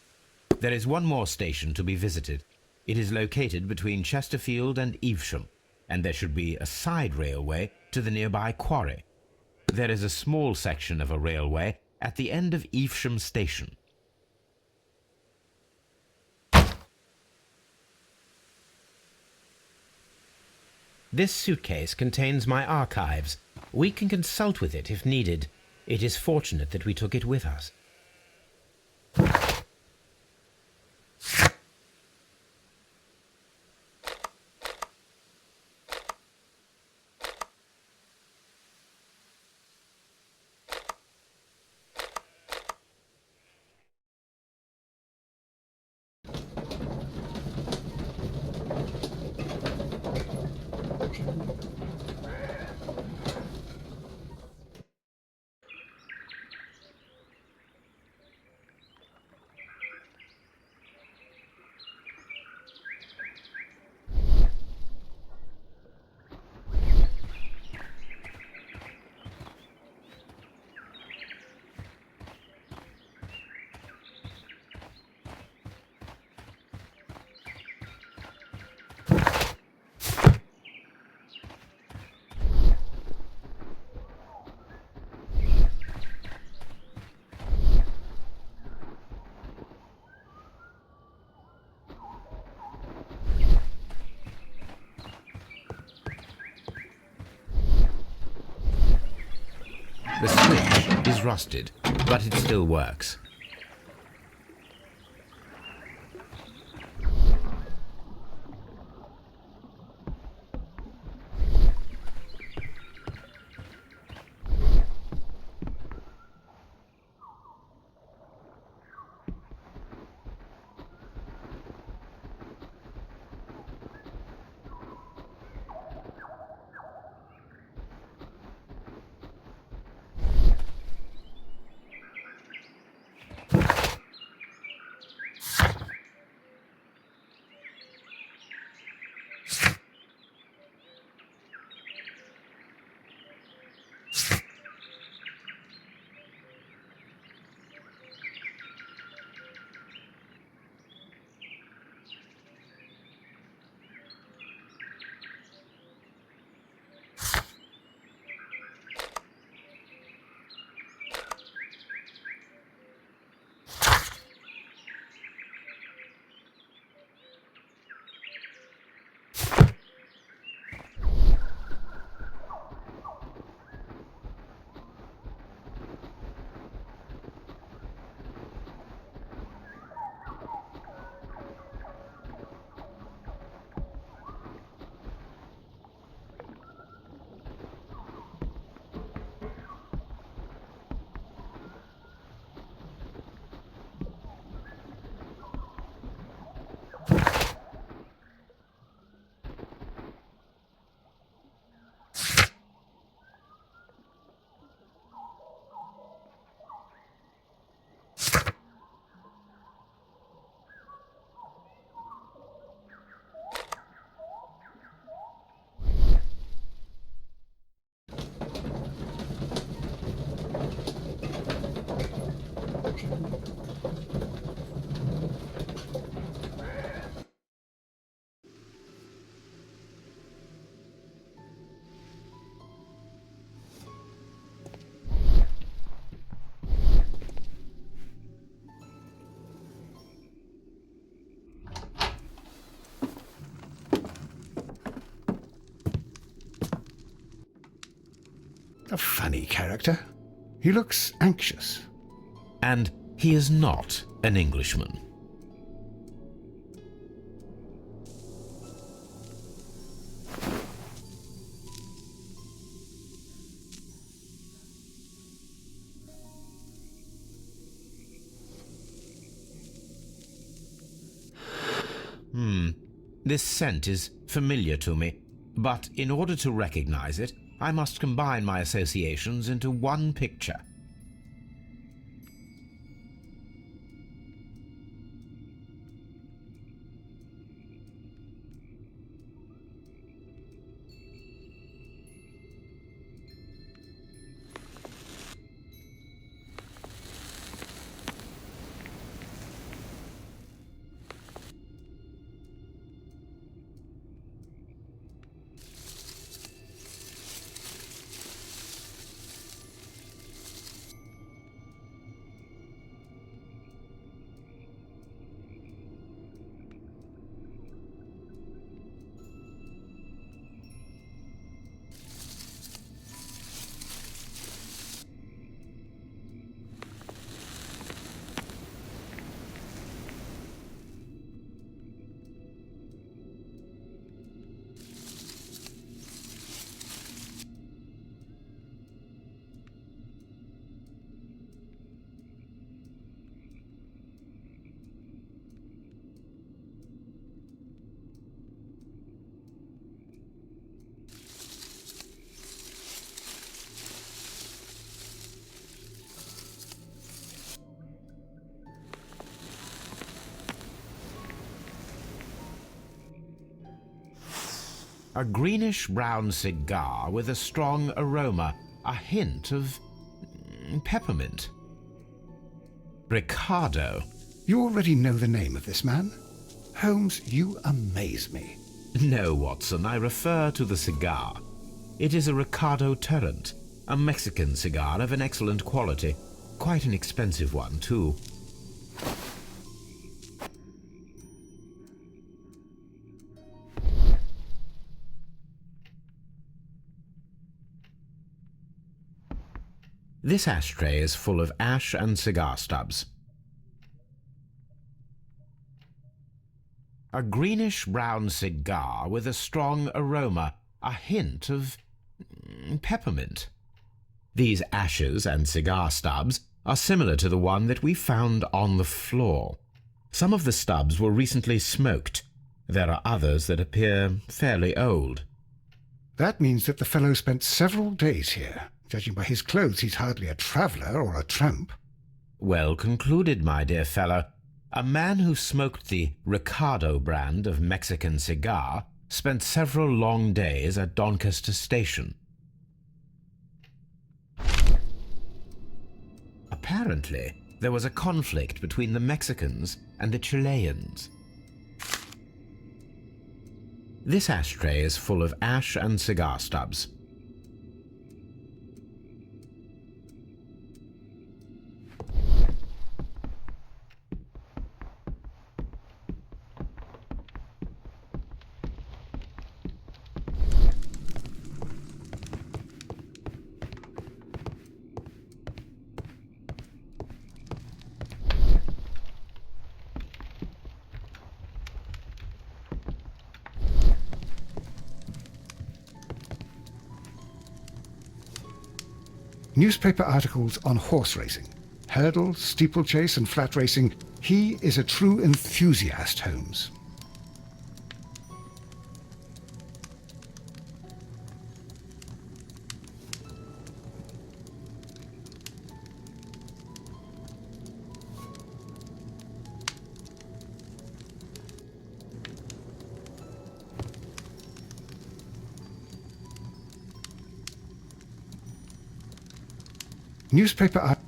There is one more station to be visited. It is located between Chesterfield and Evesham, and there should be a side railway to the nearby quarry. There is a small section of a railway at the end of Evesham station. This suitcase contains my archives. We can consult with it if needed. It is fortunate that we took it with us. The switch is rusted, but it still works. A funny character. He looks anxious. And he is not an Englishman. This scent is familiar to me, but in order to recognize it, I must combine my associations into one picture. A greenish-brown cigar with a strong aroma, a hint of peppermint. Ricardo. You already know the name of this man? Holmes, you amaze me. No, Watson, I refer to the cigar. It is a Ricardo Tarrant, a Mexican cigar of an excellent quality. Quite an expensive one, too. This ashtray is full of ash and cigar stubs. A greenish-brown cigar with a strong aroma, a hint of peppermint. These ashes and cigar stubs are similar to the one that we found on the floor. Some of the stubs were recently smoked. There are others that appear fairly old. That means that the fellow spent several days here. Judging by his clothes, he's hardly a traveller or a tramp. Well concluded, my dear fellow. A man who smoked the Ricardo brand of Mexican cigar spent several long days at Doncaster Station. Apparently, there was a conflict between the Mexicans and the Chileans. This ashtray is full of ash and cigar stubs. Newspaper articles on horse racing, hurdle, steeplechase and flat racing. He is a true enthusiast, Holmes. Newspaper art.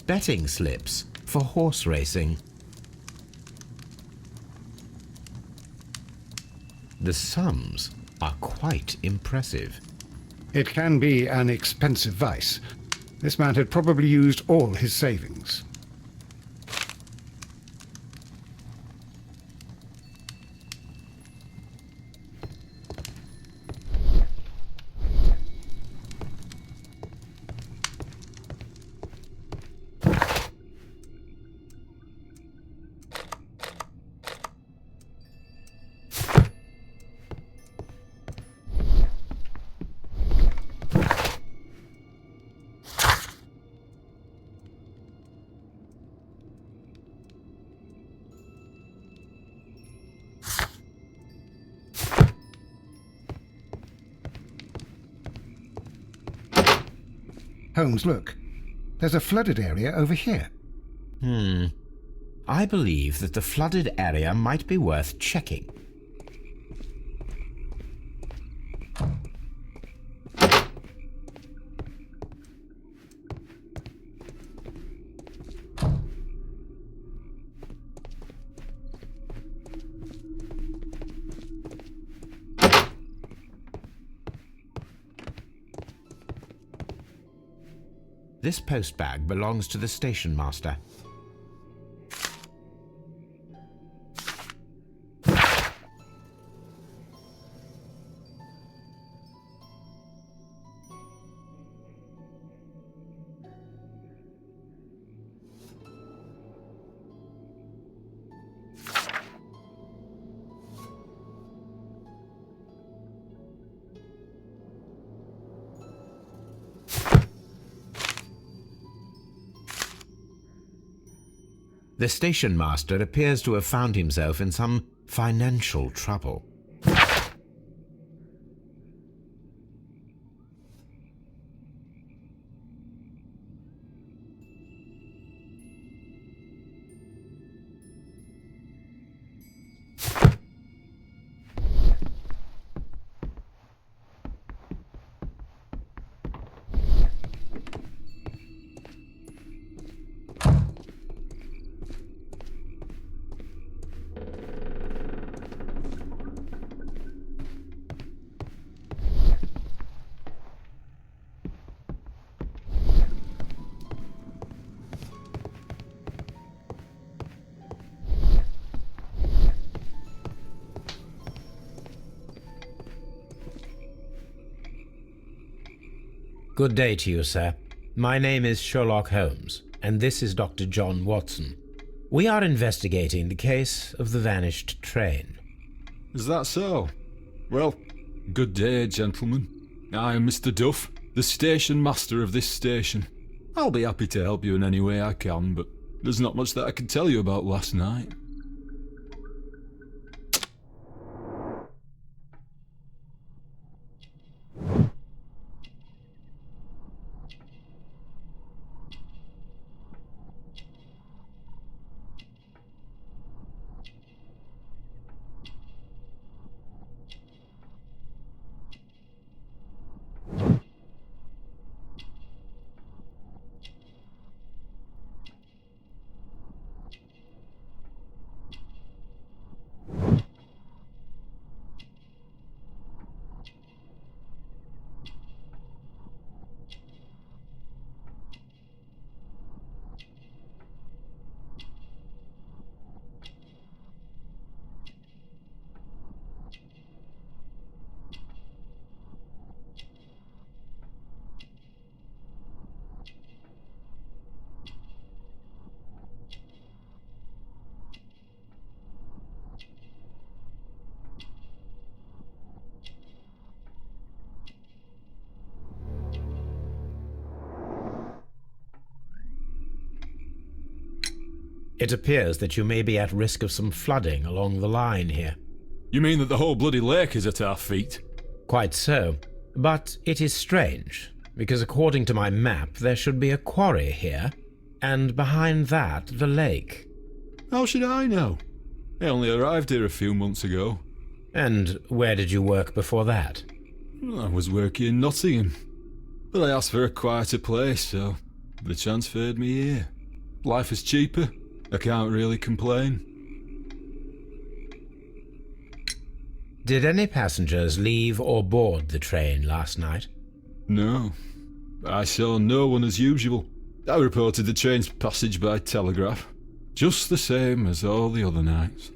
Betting slips for horse racing. The sums are quite impressive. It can be an expensive vice. This man had probably used all his savings. Holmes, look. There's a flooded area over here. I believe that the flooded area might be worth checking. This postbag belongs to the station master. The station master appears to have found himself in some financial trouble. Good day to you, sir. My name is Sherlock Holmes, and this is Dr. John Watson. We are investigating the case of the vanished train. Is that so? Well, good day, gentlemen. I am Mr. Duff, the station master of this station. I'll be happy to help you in any way I can, but there's not much that I can tell you about last night. It appears that you may be at risk of some flooding along the line here. You mean that the whole bloody lake is at our feet? Quite so. But it is strange, because according to my map there should be a quarry here, and behind that the lake. How should I know? I only arrived here a few months ago. And where did you work before that? I was working in Nottingham, but I asked for a quieter place, so they transferred me here. Life is cheaper. I can't really complain. Did any passengers leave or board the train last night? No. I saw no one as usual. I reported the train's passage by telegraph, just the same as all the other nights.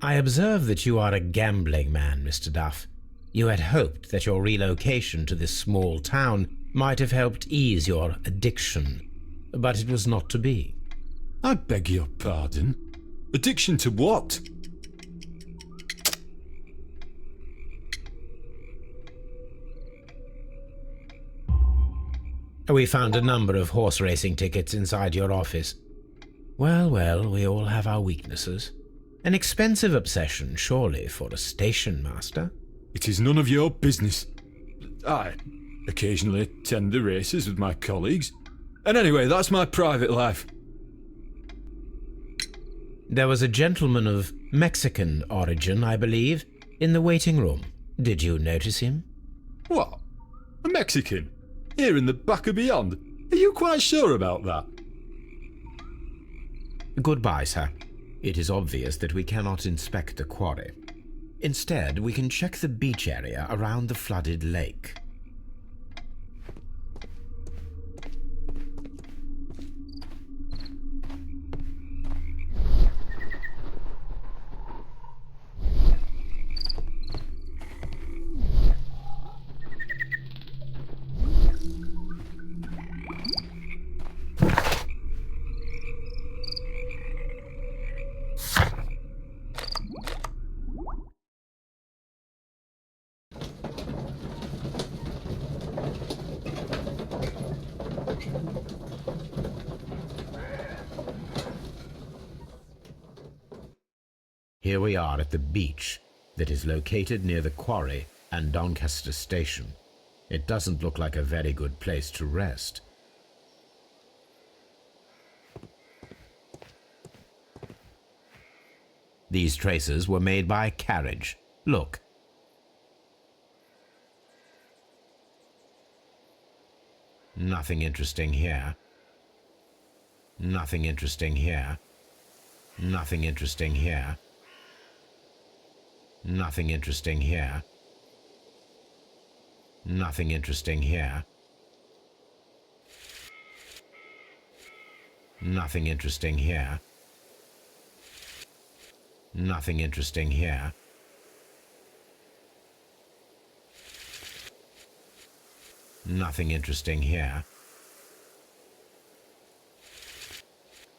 I observe that you are a gambling man, Mr. Duff. You had hoped that your relocation to this small town might have helped ease your addiction, but it was not to be. I beg your pardon? Addiction to what? We found a number of horse racing tickets inside your office. Well, well, we all have our weaknesses. An expensive obsession, surely, for a station master. It is none of your business. I occasionally attend the races with my colleagues. And anyway, that's my private life. There was a gentleman of Mexican origin, I believe, in the waiting room. Did you notice him? What? A Mexican? Here in the back of beyond? Are you quite sure about that? Goodbye, sir. It is obvious that we cannot inspect the quarry. Instead, we can check the beach area around the flooded lake. Here we are at the beach that is located near the quarry and Doncaster station. It doesn't look like a very good place to rest. These traces were made by carriage. Look. Nothing interesting here. Nothing interesting here. Nothing interesting here. Nothing interesting here. Nothing interesting here. Nothing interesting here. Nothing interesting here. Nothing interesting here.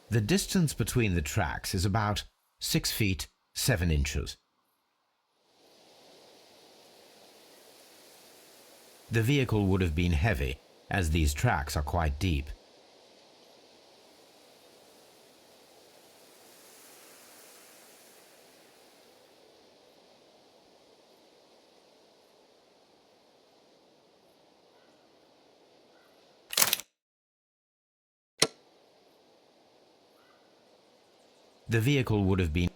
The distance between the tracks is about 6 feet 7 inches. The vehicle would have been heavy, as these tracks are quite deep. The vehicle would have been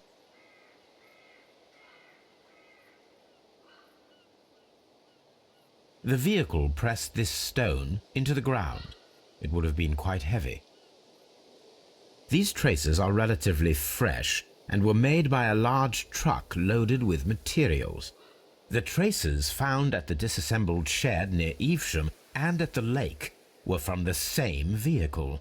The vehicle pressed this stone into the ground. It would have been quite heavy. These traces are relatively fresh and were made by a large truck loaded with materials. The traces found at the disassembled shed near Evesham and at the lake were from the same vehicle.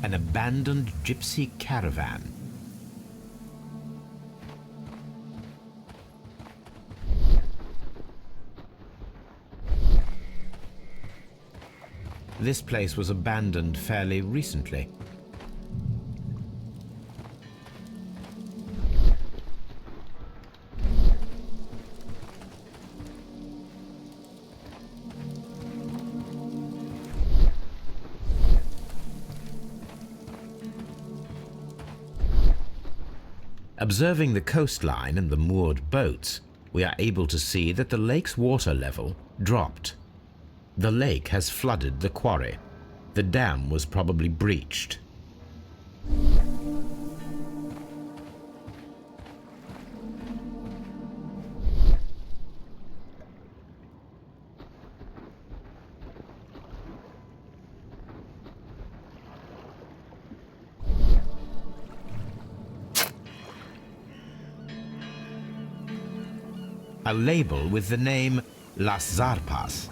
An abandoned gypsy caravan. This place was abandoned fairly recently. Observing the coastline and the moored boats, we are able to see that the lake's water level dropped. The lake has flooded the quarry. The dam was probably breached. A label with the name Las Zarpas.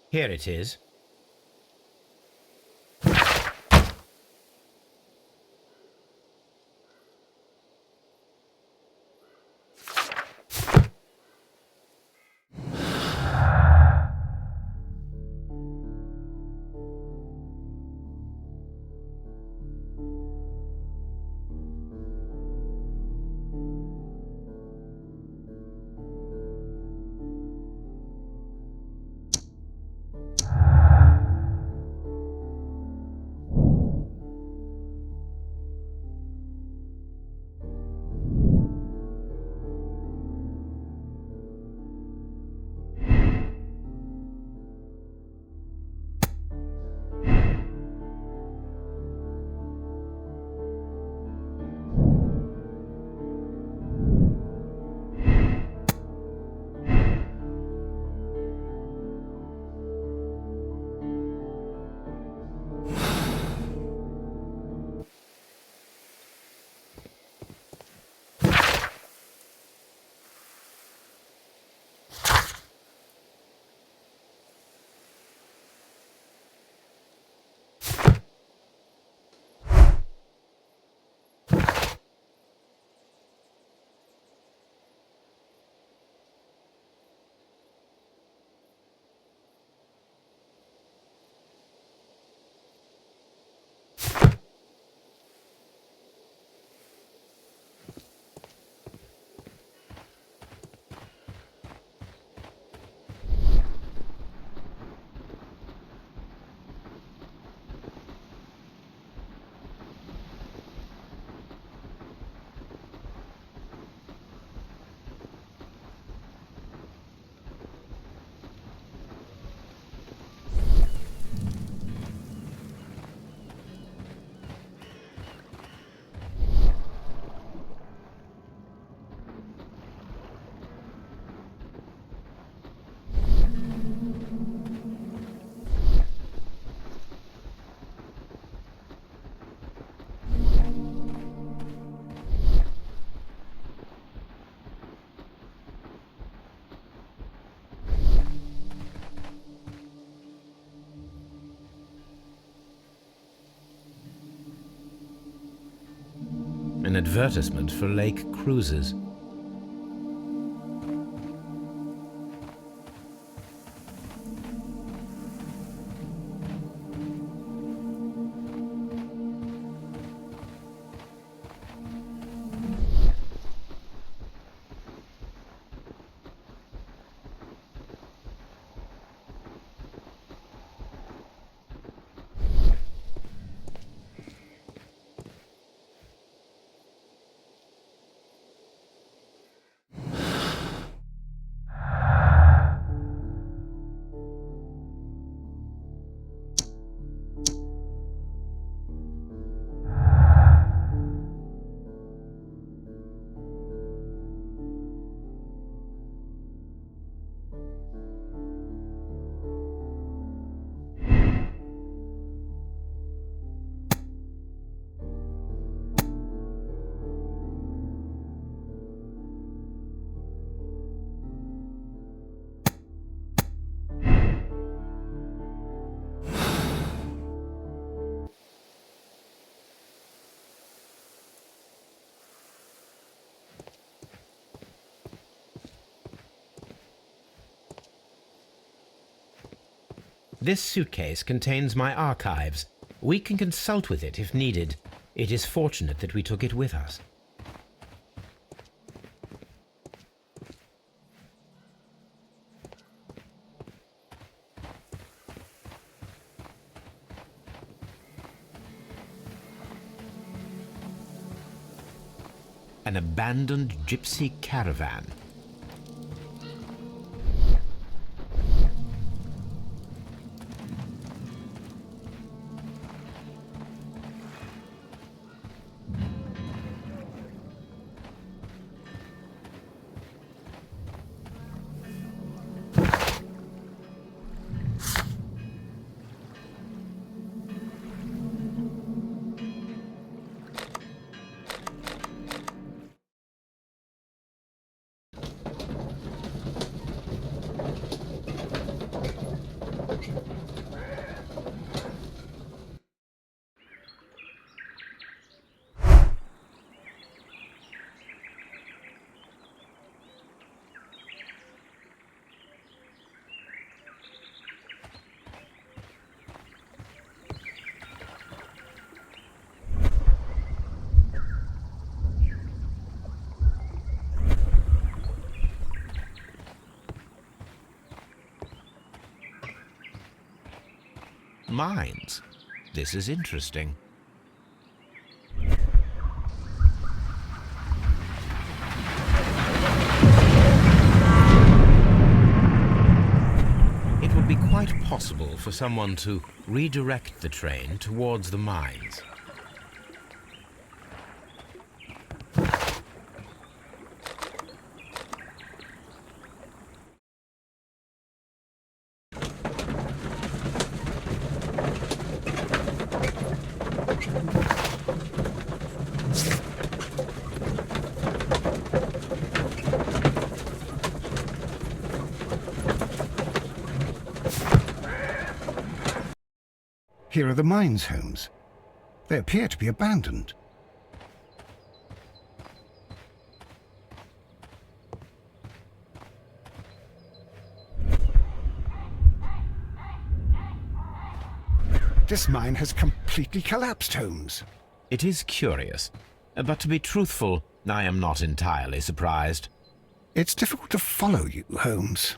Here it is. An advertisement for lake cruises. This suitcase contains my archives. We can consult with it if needed. It is fortunate that we took it with us. An abandoned gypsy caravan. Mines. This is interesting. It would be quite possible for someone to redirect the train towards the mines. Here are the mines, Holmes. They appear to be abandoned. This mine has completely collapsed, Holmes. It is curious, but to be truthful, I am not entirely surprised. It's difficult to follow you, Holmes.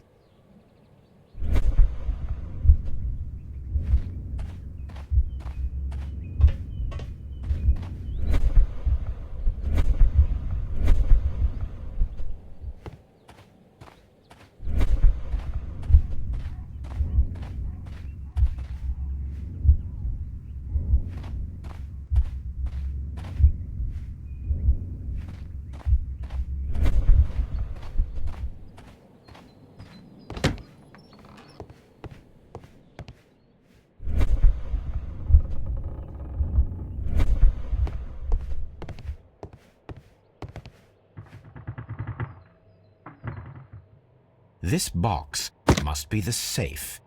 This box must be the safe.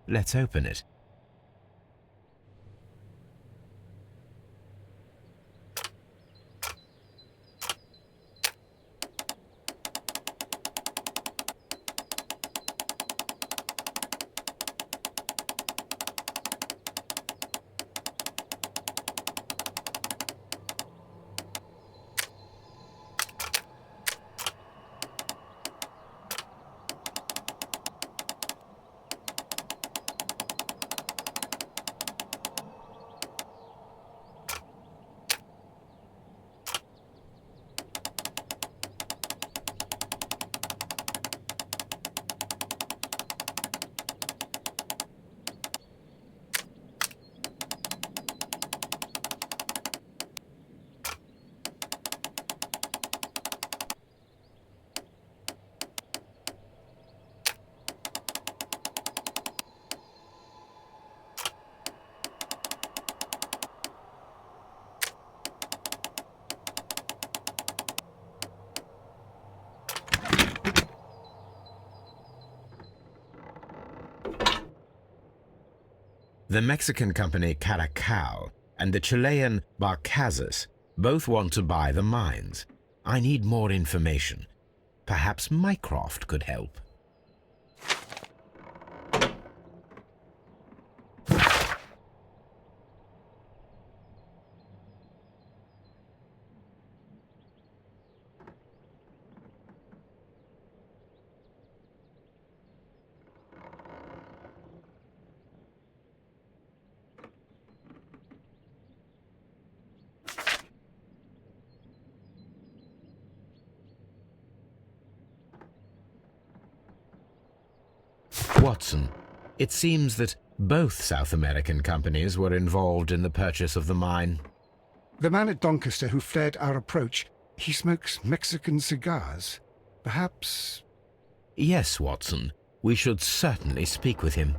Let's open it. The Mexican company Caracal and the Chilean Barcazas both want to buy the mines. I need more information. Perhaps Mycroft could help. Watson, it seems that both South American companies were involved in the purchase of the mine. The man at Doncaster who flared our approach, he smokes Mexican cigars. Perhaps... Yes, Watson. We should certainly speak with him.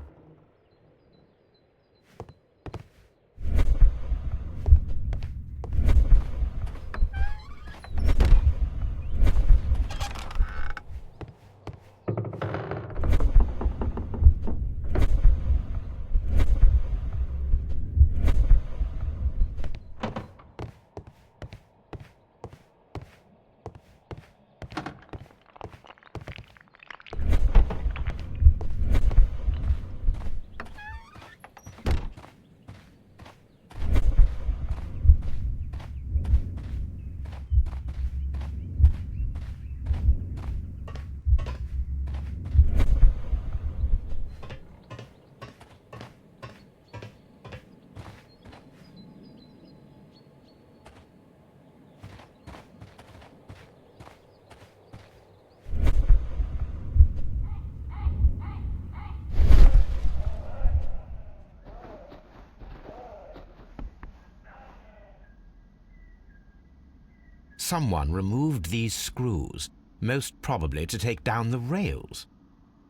Someone removed these screws, most probably to take down the rails.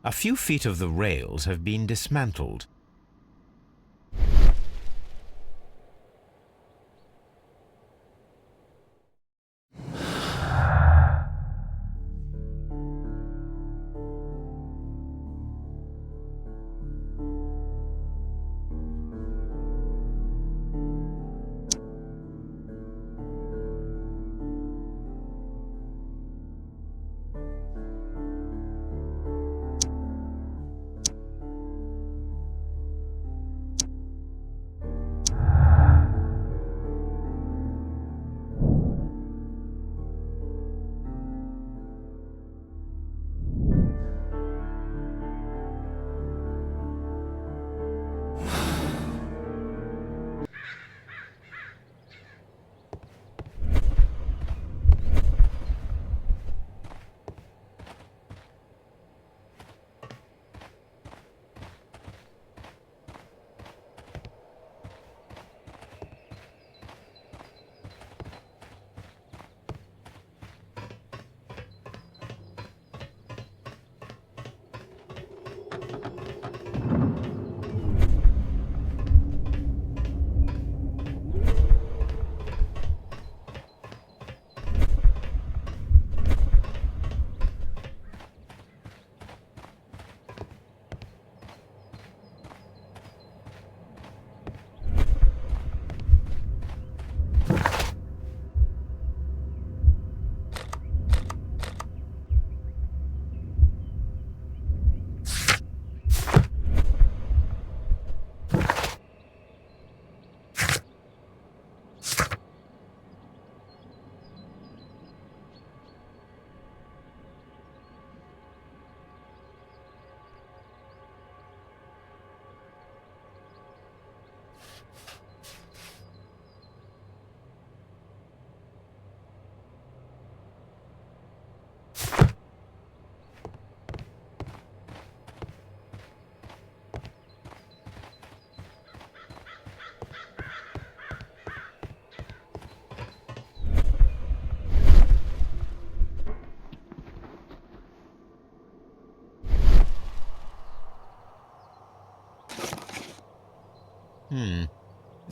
A few feet of the rails have been dismantled.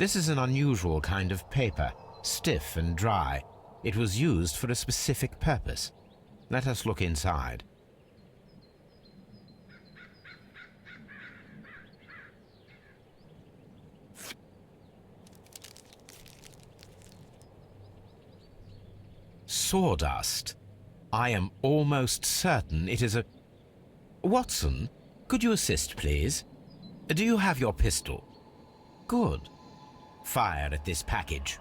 This is an unusual kind of paper, stiff and dry. It was used for a specific purpose. Let us look inside. sawdust. I am almost certain it is a... Watson, could you assist, please? Do you have your pistol? Good. Fire at this package.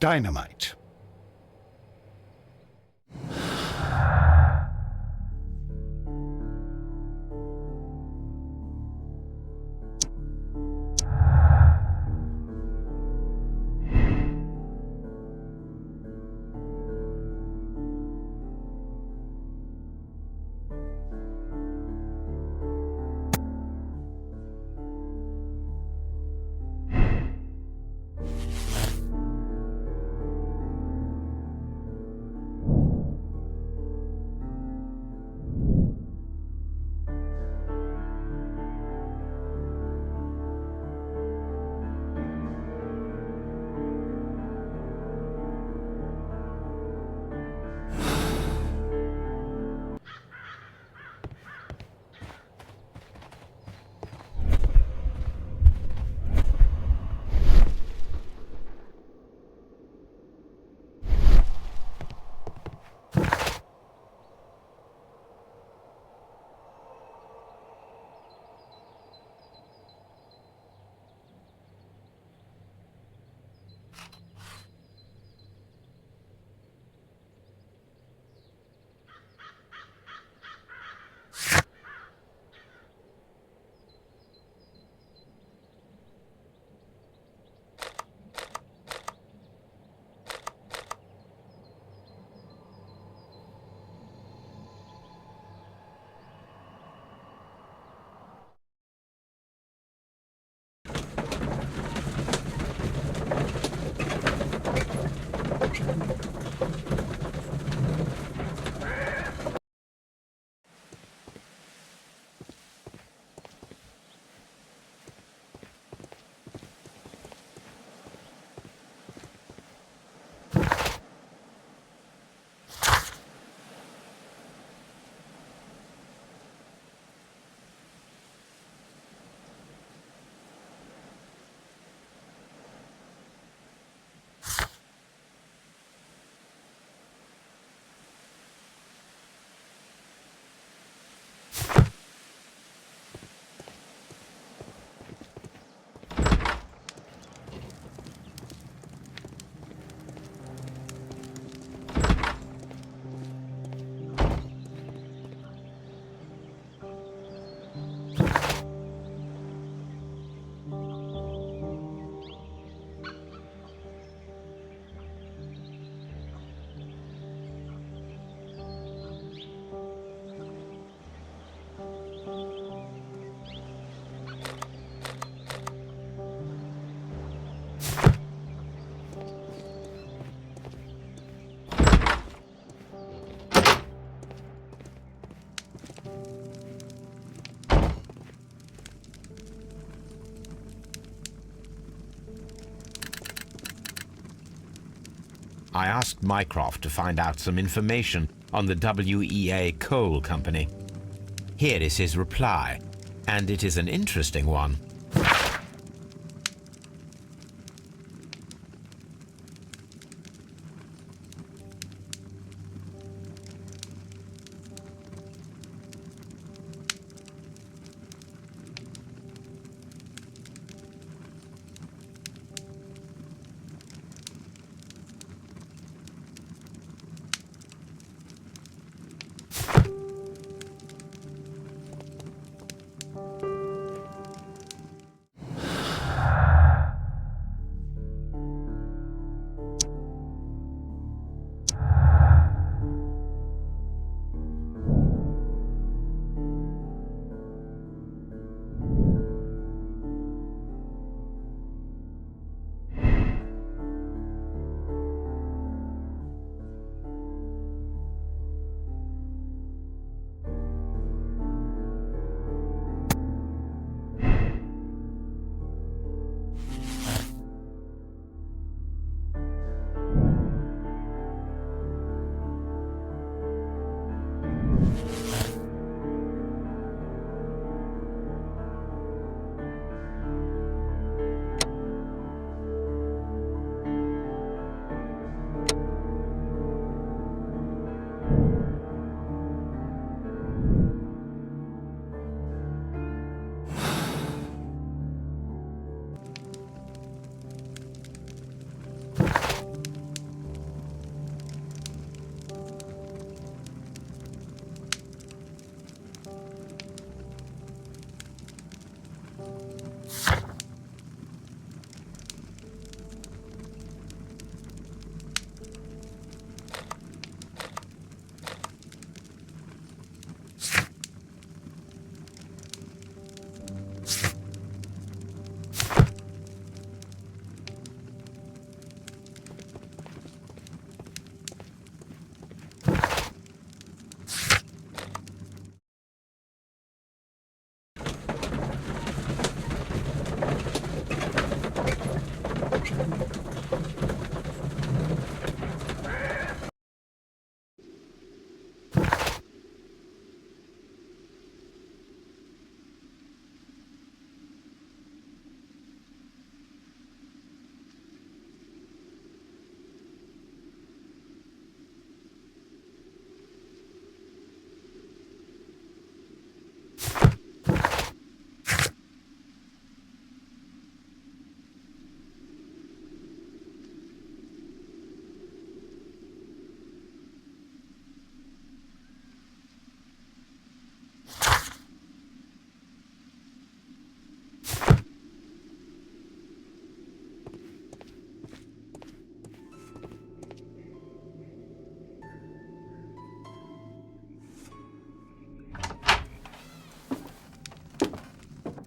Dynamite. I asked Mycroft to find out some information on the WEA Coal Company. Here is his reply, and it is an interesting one.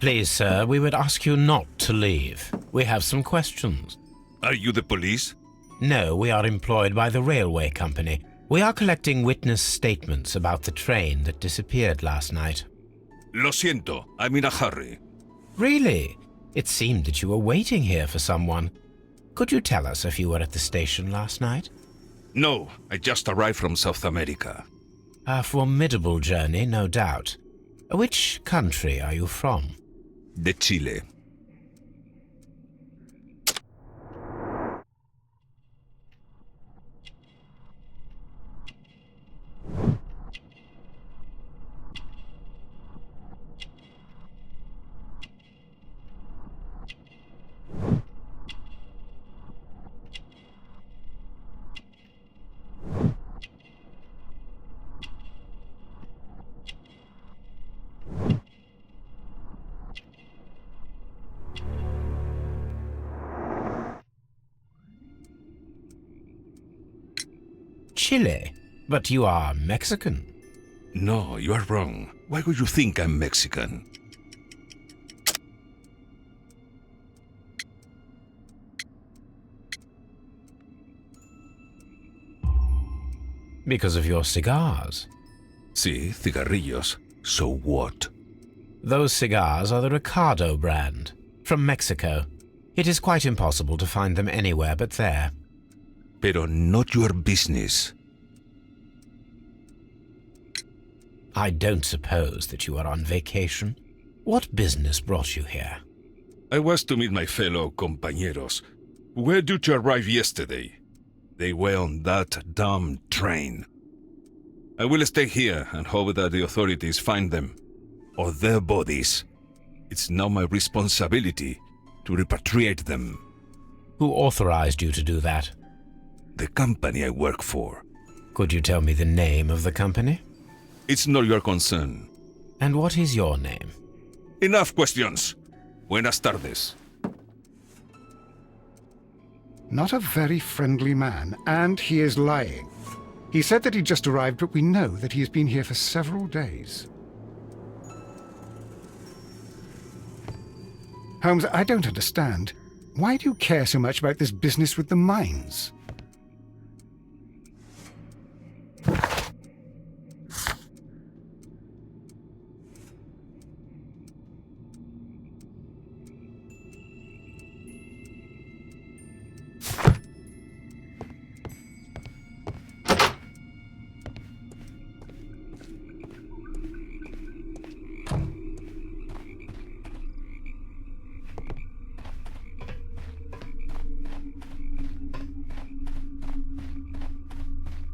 Please, sir, we would ask you not to leave. We have some questions. Are you the police? No, we are employed by the railway company. We are collecting witness statements about the train that disappeared last night. Lo siento, I'm in a hurry. Really? It seemed that you were waiting here for someone. Could you tell us if you were at the station last night? No, I just arrived from South America. A formidable journey, no doubt. Which country are you from? De Chile. Chile? But you are Mexican. No, you are wrong. Why would you think I'm Mexican? Because of your cigars. Sí, cigarrillos. So what? Those cigars are the Ricardo brand, from Mexico. It is quite impossible to find them anywhere but there. Pero not your business. I don't suppose that you are on vacation. What business brought you here? I was to meet my fellow compañeros. Where did you arrive yesterday? They were on that damn train. I will stay here and hope that the authorities find them, or their bodies. It's now my responsibility to repatriate them. Who authorized you to do that? The company I work for. Could you tell me the name of the company? It's not your concern. And what is your name? Enough questions. Buenas tardes. Not a very friendly man, and he is lying. He said that he just arrived, but we know that he has been here for several days. Holmes, I don't understand. Why do you care so much about this business with the mines?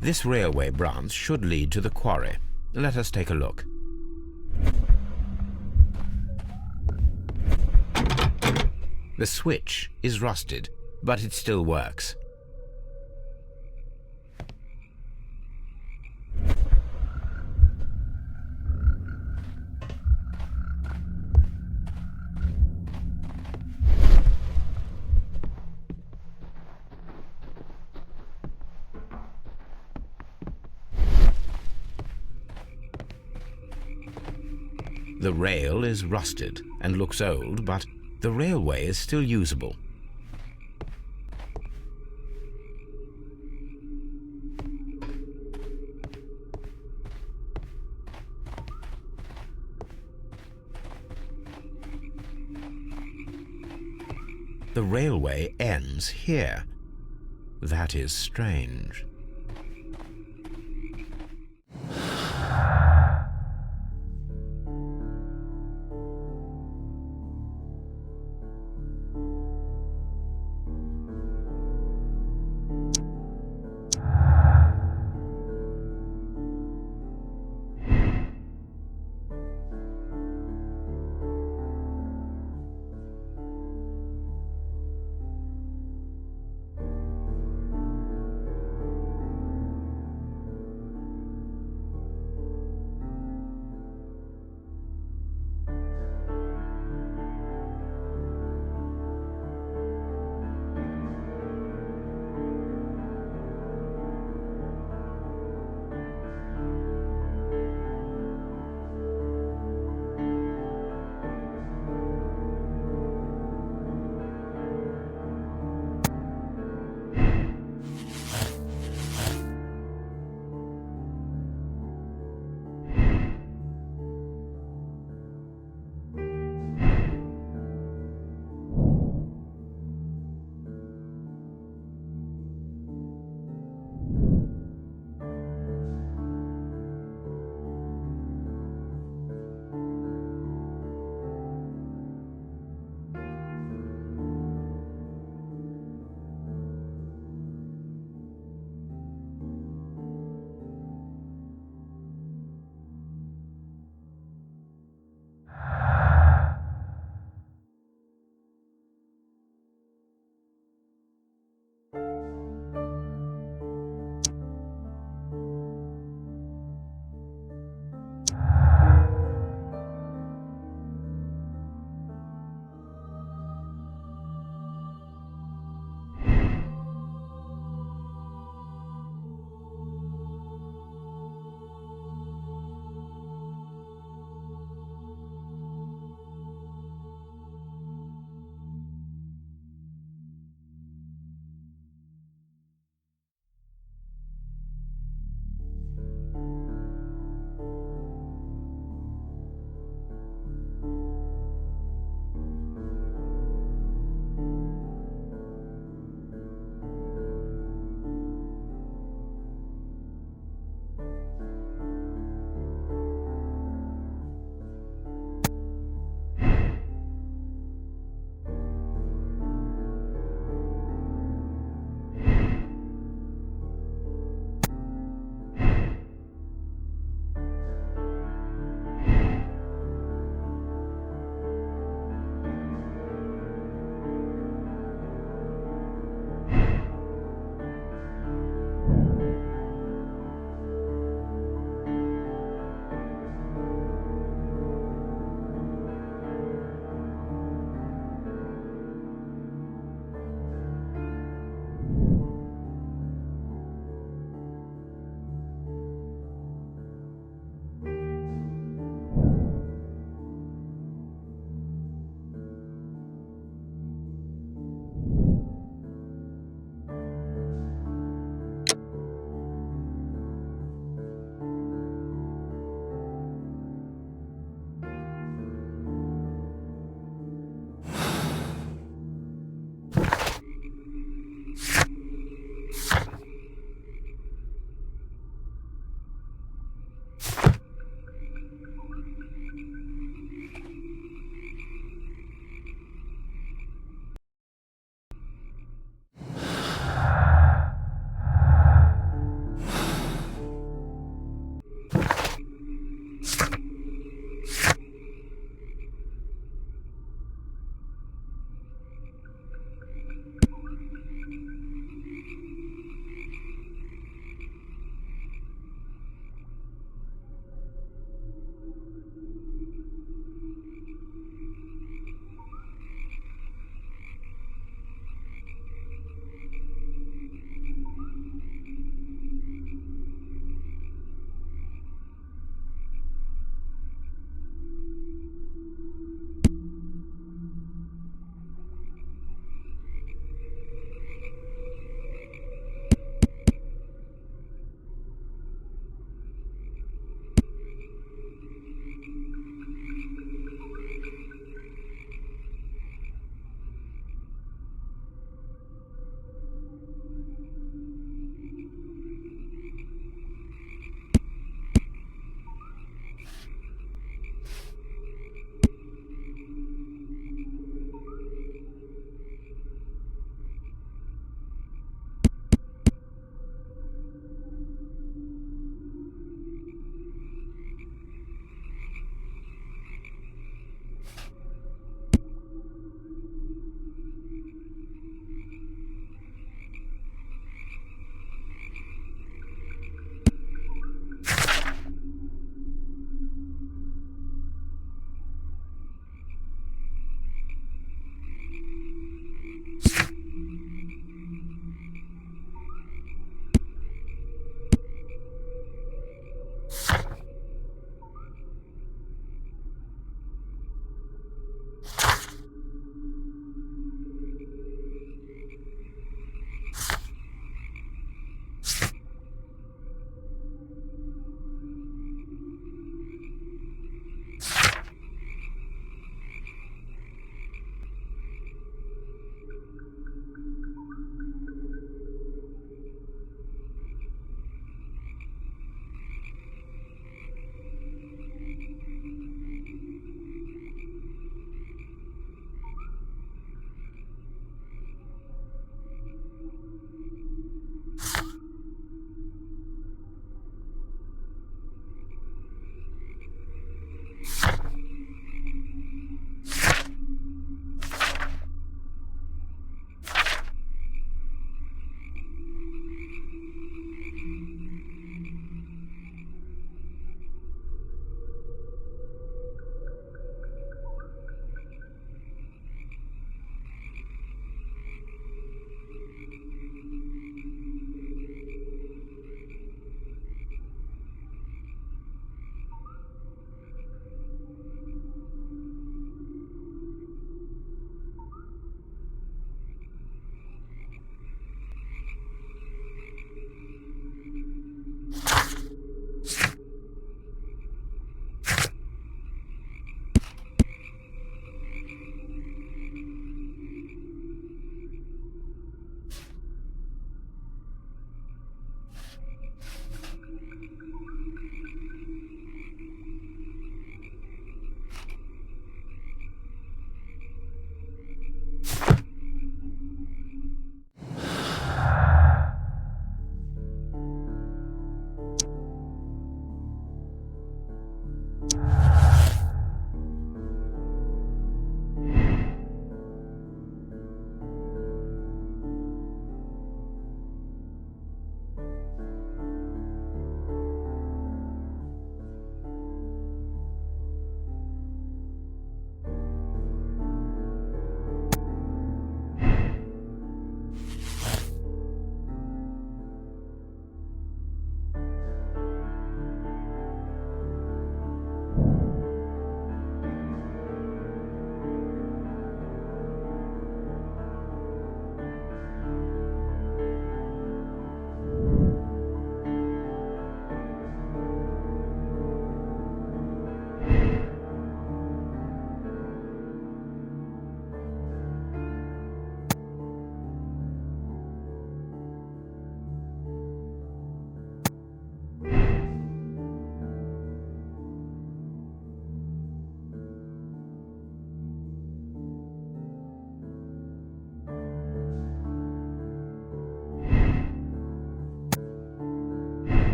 This railway branch should lead to the quarry. Let us take a look. The switch is rusted, but it still works. The rail is rusted and looks old, but the railway is still usable. The railway ends here. That is strange.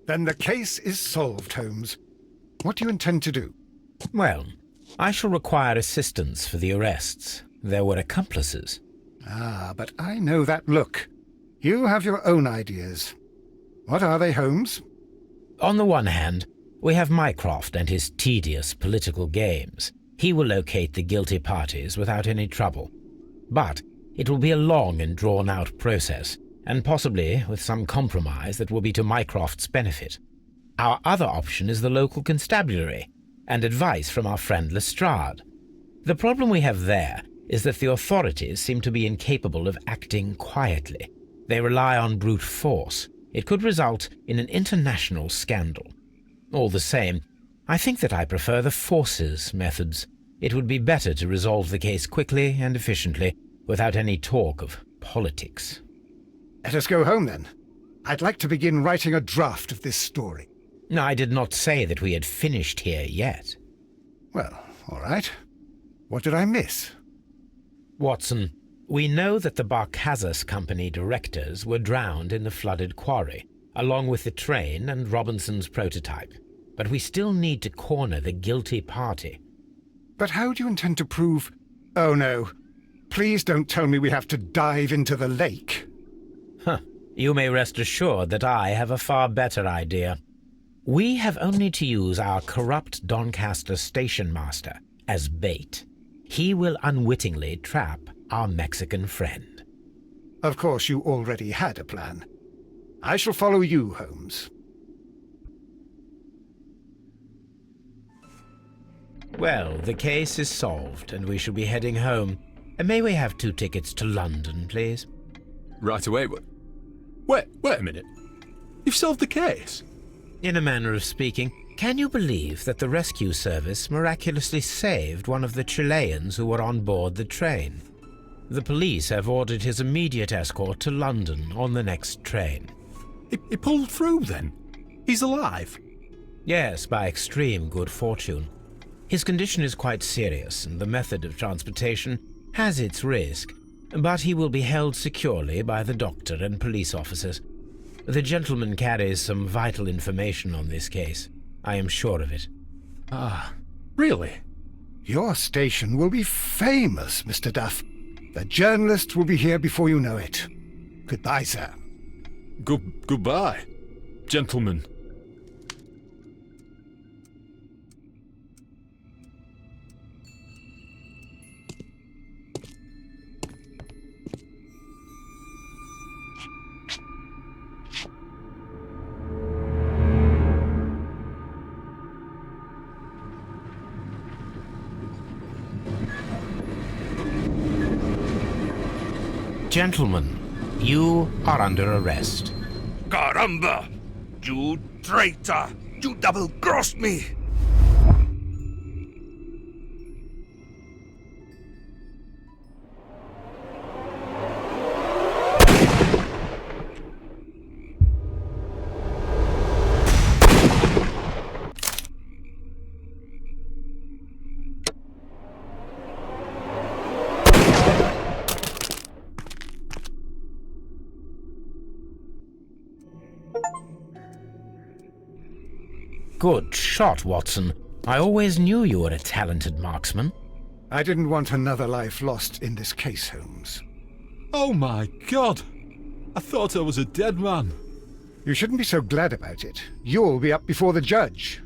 Then the case is solved, Holmes. What do you intend to do? Well, I shall require assistance for the arrests. There were accomplices. Ah, but I know that look. You have your own ideas. What are they, Holmes? On the one hand, we have Mycroft and his tedious political games. He will locate the guilty parties without any trouble. But it will be a long and drawn-out process, and possibly with some compromise that will be to Mycroft's benefit. Our other option is the local constabulary, and advice from our friend Lestrade. The problem we have there is that the authorities seem to be incapable of acting quietly. They rely on brute force. It could result in an international scandal. All the same, I think that I prefer the forces methods. It would be better to resolve the case quickly and efficiently, without any talk of politics. Let us go home, then. I'd like to begin writing a draft of this story. I did not say that we had finished here yet. Well, all right. What did I miss? Watson, we know that the Barkazas Company directors were drowned in the flooded quarry, along with the train and Robinson's prototype. But we still need to corner the guilty party. But how do you intend to prove... Oh, no. Please don't tell me we have to dive into the lake. You may rest assured that I have a far better idea. We have only to use our corrupt Doncaster station master as bait. He will unwittingly trap our Mexican friend. Of course, you already had a plan. I shall follow you, Holmes. Well, the case is solved, and we shall be heading home. May we have 2 tickets to London, please? Right away, but... Wait a minute. You've solved the case? In a manner of speaking, can you believe that the rescue service miraculously saved one of the Chileans who were on board the train? The police have ordered his immediate escort to London on the next train. He pulled through, then? He's alive? Yes, by extreme good fortune. His condition is quite serious, and the method of transportation has its risk, but he will be held securely by the doctor and police officers. The gentleman carries some vital information on this case. I am sure of it. Ah, really? Your station will be famous, Mr. Duff. The journalists will be here before you know it. Goodbye, sir. Goodbye, gentlemen. Gentlemen, you are under arrest. Caramba! You traitor! You double-crossed me! Good shot, Watson. I always knew you were a talented marksman. I didn't want another life lost in this case, Holmes. Oh my God! I thought I was a dead man. You shouldn't be so glad about it. You'll be up before the judge.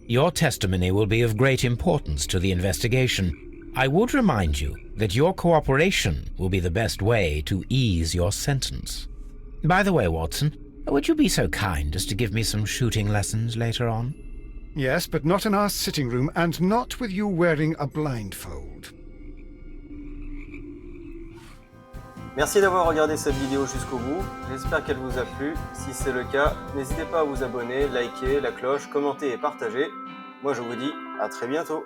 Your testimony will be of great importance to the investigation. I would remind you that your cooperation will be the best way to ease your sentence. By the way, Watson, would you be so kind as to give me some shooting lessons later on? Yes, but not in our sitting room, and not with you wearing a blindfold. Merci d'avoir regardé cette vidéo jusqu'au bout, j'espère qu'elle vous a plu. Si c'est le cas, n'hésitez pas à vous abonner, liker, la cloche, commenter et partager. Moi je vous dis à très bientôt.